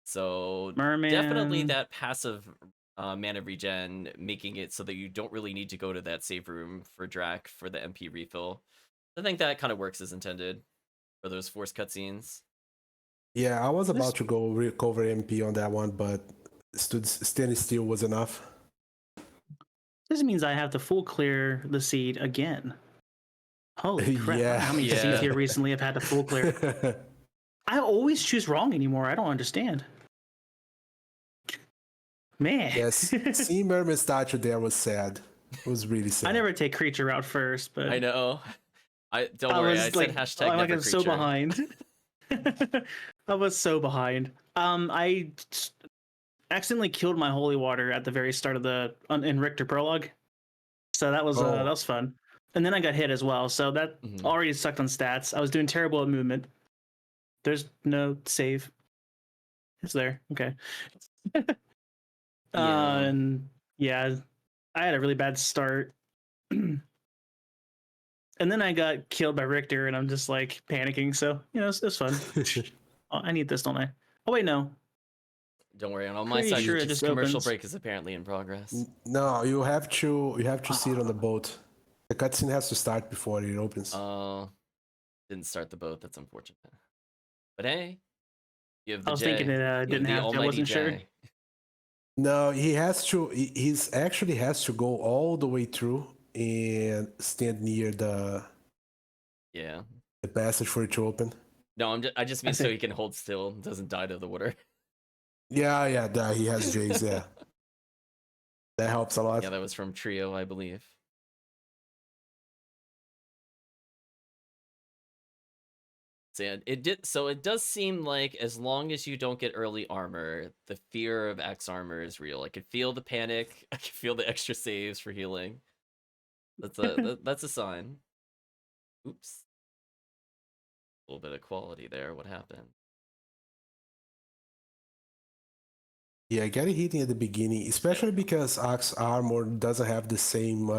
So definitely that passive mana regen, making it so that you don't really need to go to that save room for Drac for the MP refill. I think that kind of works as intended for those forced cutscenes. Yeah, I was about to go recover MP on that one, but standing still was enough. This means I have to full clear the seed again. Holy crap. Yeah. How many seeds here recently have had to full clear? I always choose wrong anymore. I don't understand. Man. Yes, seeing Mermaid statue there was sad. It was really sad. I never take creature route first, but I know. Don't worry. I said hashtag I'm never creature. so behind. I was so behind. I accidentally killed my holy water at the very start of the in Richter prologue, so that was fun. And then I got hit as well, so that already sucked on stats. I was doing terrible at movement. There's no save. It's there. Okay. And yeah, I had a really bad start. And then I got killed by Richter, and I'm just like panicking. So, it's fun. Oh, I need this, don't I? Oh, wait, no. Don't worry. On my side, just commercial break is apparently in progress. No, you have to see it on the boat. The cutscene has to start before it opens. Oh, didn't start the boat. That's unfortunate. But hey, you have the I was thinking it didn't have to. I wasn't sure. No, he has to. He's actually has to go all the way through and stand near the passage for it to open. No, I just mean so he can hold still and doesn't die to the water. Yeah, he has Jays, yeah. That helps a lot. Yeah, that was from Trio, I believe. So it does seem like as long as you don't get early armor, the fear of X armor is real. I could feel the panic. I could feel the extra saves for healing. That's a sign. Oops. A little bit of quality there. What happened? Yeah, I got it hitting at the beginning, especially because X armor doesn't have the same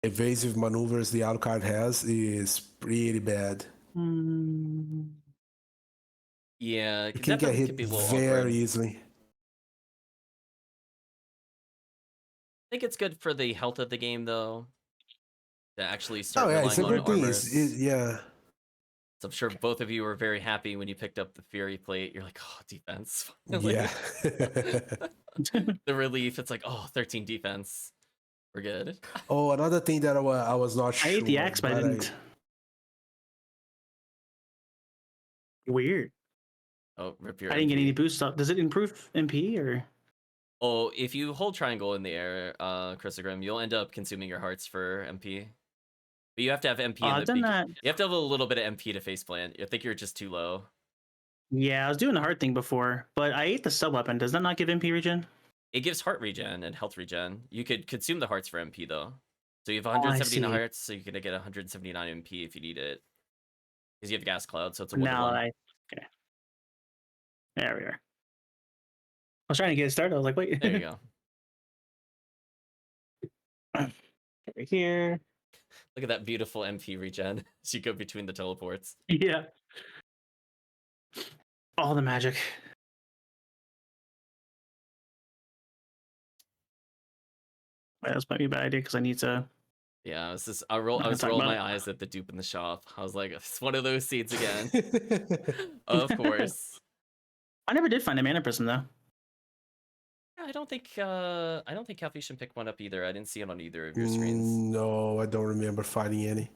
evasive maneuvers the Alucard has. Is pretty bad. Yeah, it can get hit very easily. I think it's good for the health of the game, though, to actually start relying it's a on good thing. armor. So I'm sure both of you were very happy when you picked up the Fury plate. You're like, oh, defense. Yeah. The relief, it's like, oh, 13 defense. We're good. Oh, another thing that I was not sure. I ate the axe, but I didn't. Weird. Oh, rip your I didn't MP. get any boost up. Does it improve MP or? Oh, if you hold triangle in the air, Chrisaegrimm, you'll end up consuming your hearts for MP. But you have to have MP in the beginning. You have to have a little bit of MP to faceplant. I think you're just too low. Yeah, I was doing the heart thing before, but I ate the sub weapon. Does that not give MP regen? It gives heart regen and health regen. You could consume the hearts for MP though. So you have 179 hearts, so you're gonna get 179 MP if you need it. Because you have gas cloud, so it's a 1-to-1. Okay. There we are. I was trying to get it started. I was like, wait. There you go. Over here. Look at that beautiful MP regen as you go between the teleports. Yeah. All the magic. Wait, that's might be a bad idea because I need to. Yeah, I was rolling my eyes at the dupe in the shop. I was like, it's one of those seeds again. Of course. I never did find a mana prism though. I don't think TheCalvitium picked one up either. I didn't see it on either of your screens. No, I don't remember finding any.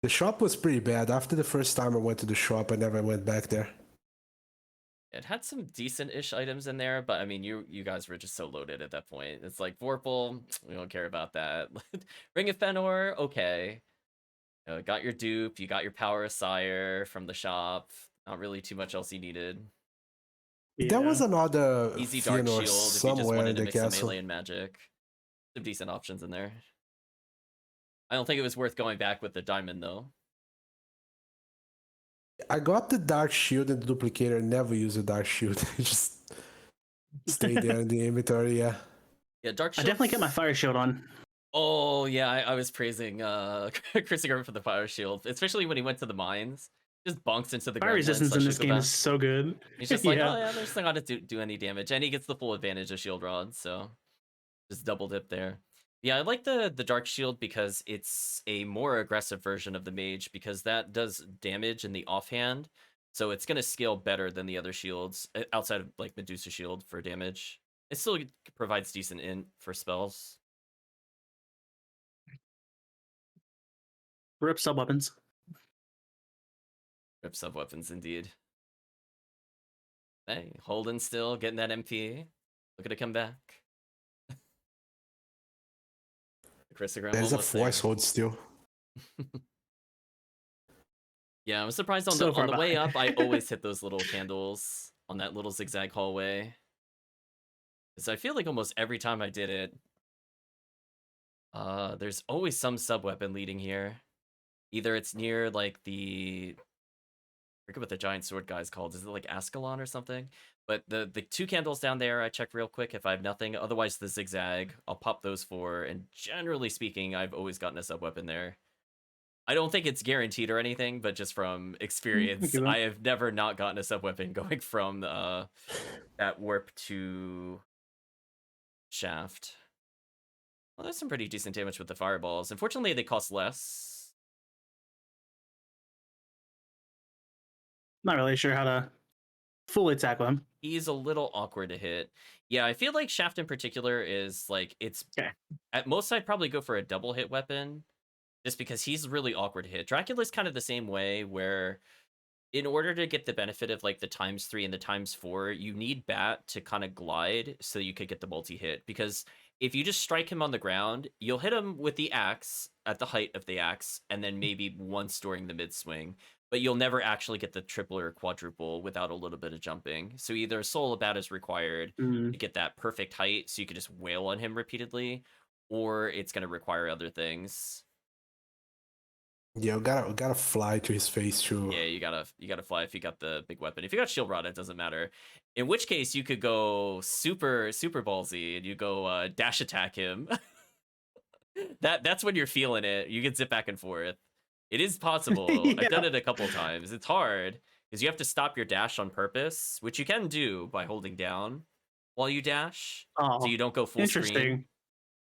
The shop was pretty bad. After the first time I went to the shop, I never went back there. It had some decent-ish items in there, but I mean, you guys were just so loaded at that point. It's like Vorpal, we don't care about that. Ring of Fëanor, okay. Got your dupe, you got your Power of Sire from the shop. Not really too much else you needed. Yeah. There was another easy Dark Shield somewhere if you just wanted to mix some castle. melee and magic. Some decent options in there. I don't think it was worth going back with the diamond though. I got the Dark Shield and the duplicator. Never used the Dark Shield. It just stayed there in the inventory. Yeah. Yeah, Dark Shield. I definitely kept my Fire Shield on. Oh yeah, I was praising Chrisaegrimm for the Fire Shield, especially when he went to the mines. Just bonks into the fire resistance in this game is so good. He's just like, oh yeah, there's not gonna do any damage, and he gets the full advantage of shield rod, so just double dip there. Yeah, I like the Dark Shield because it's a more aggressive version of the mage because that does damage in the offhand, so it's gonna scale better than the other shields outside of like Medusa Shield for damage It still provides decent int for spells. Rip sub weapons. Rip sub weapons, indeed. Hey, Holden still getting that MP. Looking to come back. Chrisaegrimm There's a almost force there. hold still. Yeah, I'm surprised on So the far way behind. up. I always hit those little candles on that little zigzag hallway. So I feel like almost every time I did it, there's always some sub weapon leading here. Either it's near like the, I forget what the giant sword guy's called. Is it like Ascalon or something? But the 2 candles down there, I check real quick if I have nothing. Otherwise, the zigzag, I'll pop those 4. And generally speaking, I've always gotten a sub weapon there. I don't think it's guaranteed or anything, but just from experience, I have never not gotten a sub weapon going from that warp to shaft. Well, there's some pretty decent damage with the fireballs. Unfortunately, they cost less. Not really sure how to fully tackle him. He's a little awkward to hit. Yeah, I feel like shaft in particular is like, it's at most I'd probably go for a double hit weapon just because he's really awkward to hit. Dracula's kind of the same way, where in order to get the benefit of like the ×3 and the ×4, you need Bat to kind of glide so you could get the multi-hit. Because if you just strike him on the ground, you'll hit him with the axe at the height of the axe, and then maybe once during the mid-swing. But you'll never actually get the triple or quadruple without a little bit of jumping. So either Soul of Bat is required to get that perfect height so you can just wail on him repeatedly, or it's going to require other things. Yeah, we gotta fly to his face too. Yeah, you gotta fly if you got the big weapon. If you got shield rod, it doesn't matter. In which case, you could go super ballsy and you go dash attack him. That's when you're feeling it. You can zip back and forth. It is possible. Yeah. I've done it a couple times. It's hard because you have to stop your dash on purpose, which you can do by holding down while you dash, so you don't go full screen.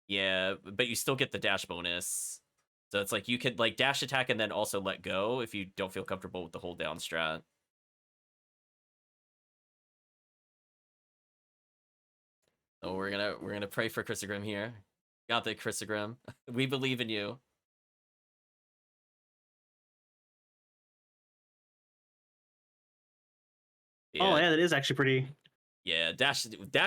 Yeah, but you still get the dash bonus. So it's like you could like dash attack and then also let go if you don't feel comfortable with the hold down strat. So we're gonna pray for Chrisaegrimm here. Got the Chrisaegrimm. We believe in you. Yeah. Oh yeah, that is actually pretty. Yeah, dash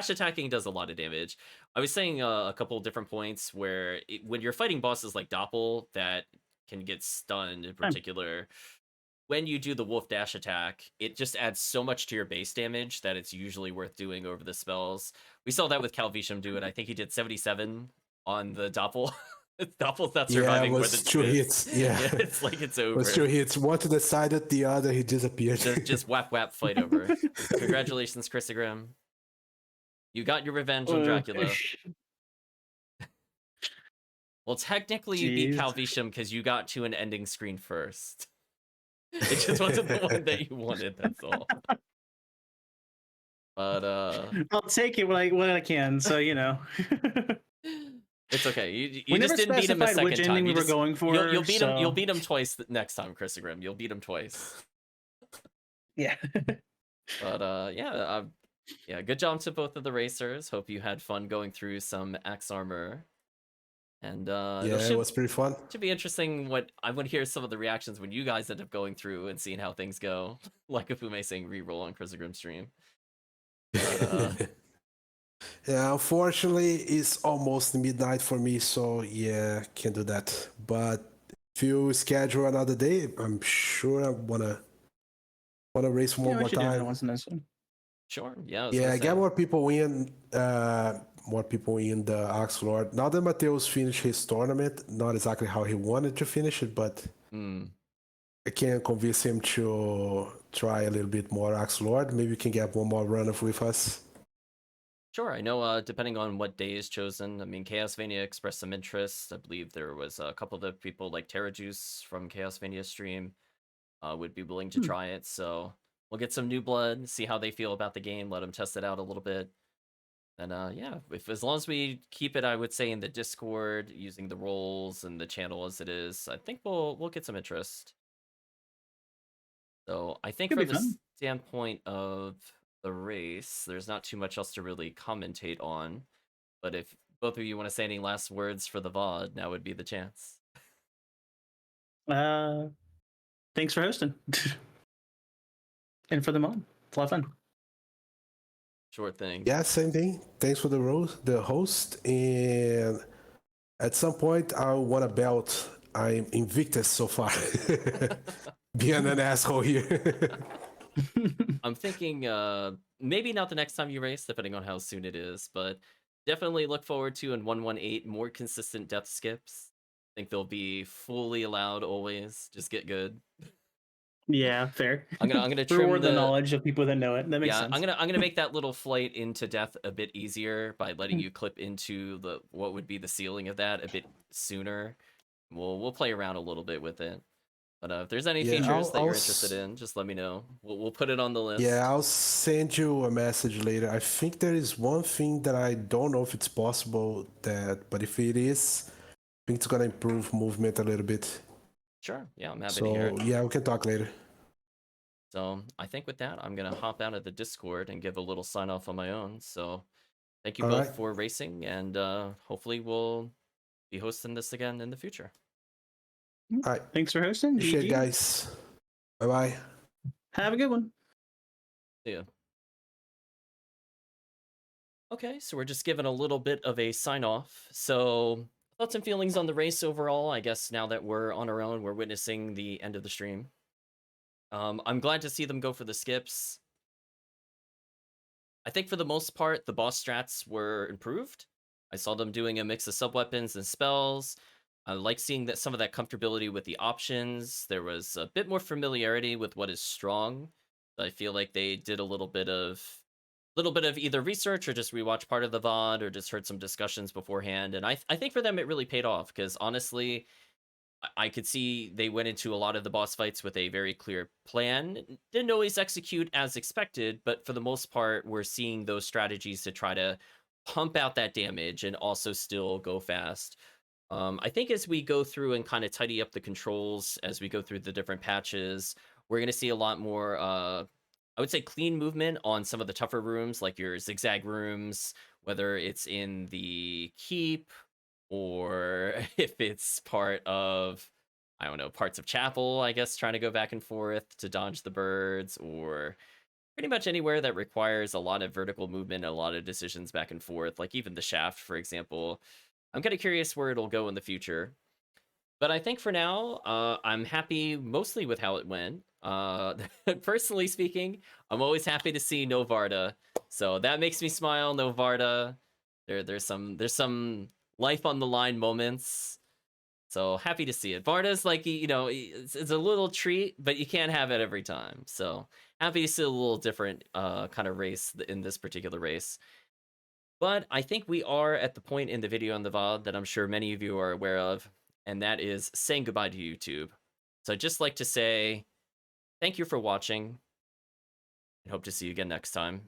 attacking does a lot of damage. I was saying a couple of different points where when you're fighting bosses like Doppel that can get stunned in particular, when you do the wolf dash attack, it just adds so much to your base damage that it's usually worth doing over the spells. We saw that with TheCalvitium do it. I think he did 77 on the Doppel. Doppel's not surviving more than 2 hits. Yeah. It's like it's over. It was 2 hits. One to the side, at the other, he disappeared. Just whap whap fight over. Congratulations, Chrisaegrimm. You got your revenge on Dracula. Well, technically you beat TheCalvitium because you got to an ending screen first. It just wasn't the one that you wanted, that's all. But I'll take it when I can, so you know. It's okay. You just didn't beat him a second which time. Ending we were going for. You'll beat him. You'll beat him twice next time, Chrisaegrimm. You'll beat him twice. Yeah. But yeah. Good job to both of the racers. Hope you had fun going through some axe armor. And it was pretty fun. Should be interesting. What I want to hear some of the reactions when you guys end up going through and seeing how things go. Like if Ume saying reroll on Chrisaegrimm stream. But, yeah, unfortunately, it's almost midnight for me, so yeah, can't do that. But if you schedule another day, I'm sure I wanna race one more time. Sure. Yeah. Yeah, get more people in. More people in the Axe Lord. Now that Mateus finished his tournament, not exactly how he wanted to finish it, but I can convince him to try a little bit more Axe Lord. Maybe we can get one more run of with us. Sure. I know depending on what day is chosen, I mean, Chaosvania expressed some interest. I believe there was a couple of people like Terra Juice from Chaosvania stream would be willing to try it. So we'll get some new blood, see how they feel about the game, let them test it out a little bit. And yeah, as long as we keep it, I would say, in the Discord, using the roles and the channel as it is, I think we'll get some interest. So I think from the standpoint of the race. There's not too much else to really commentate on. But if both of you want to say any last words for the VOD, now would be the chance. Thanks for hosting. And for the mod. It's a lot of fun. Sure thing. Yeah, same thing. Thanks for the host. And at some point, I want a belt. I'm Invictus so far. Being an asshole here. I'm thinking maybe not the next time you race, depending on how soon it is, but definitely look forward to in 118 more consistent death skips. I think they'll be fully allowed always. Just get good. Yeah, fair. I'm gonna trim reward the knowledge of people that know it. That makes sense. I'm gonna make that little flight into death a bit easier by letting you clip into what would be the ceiling of that a bit sooner. We'll play around a little bit with it. But if there's any features that you're interested in, just let me know. We'll put it on the list. Yeah, I'll send you a message later. I think there is one thing that I don't know if it's possible but if it is, I think it's gonna improve movement a little bit. Sure. Yeah, I'm happy to hear it. Yeah, we can talk later. So I think with that, I'm gonna hop out of the Discord and give a little sign off on my own. So thank you both for racing, and hopefully we'll be hosting this again in the future. All right. Thanks for hosting. Appreciate it, guys. Bye-bye. Have a good one. See ya. Okay, so we're just giving a little bit of a sign off. So thoughts and feelings on the race overall. I guess now that we're on our own, we're witnessing the end of the stream. I'm glad to see them go for the skips. I think for the most part, the boss strats were improved. I saw them doing a mix of sub-weapons and spells. I like seeing that some of that comfortability with the options. There was a bit more familiarity with what is strong. I feel like they did a little bit of either research or just rewatch part of the VOD or just heard some discussions beforehand. And I think for them it really paid off, because honestly, I could see they went into a lot of the boss fights with a very clear plan. Didn't always execute as expected, but for the most part, we're seeing those strategies to try to pump out that damage and also still go fast. I think as we go through and kind of tidy up the controls, as we go through the different patches, we're going to see a lot more, I would say, clean movement on some of the tougher rooms, like your zigzag rooms, whether it's in the keep or if it's part of, I don't know, parts of chapel, I guess, trying to go back and forth to dodge the birds, or pretty much anywhere that requires a lot of vertical movement, a lot of decisions back and forth, like even the shaft, for example. I'm kind of curious where it'll go in the future. But I think for now, I'm happy mostly with how it went. Personally speaking, I'm always happy to see no Varda. So that makes me smile, no Varda. There's some life on the line moments. So happy to see it. Varda's like, you know, it's a little treat, but you can't have it every time. So happy to see a little different kind of race in this particular race. But I think we are at the point in the video on the VOD that I'm sure many of you are aware of, and that is saying goodbye to YouTube. So I'd just like to say thank you for watching, and hope to see you again next time.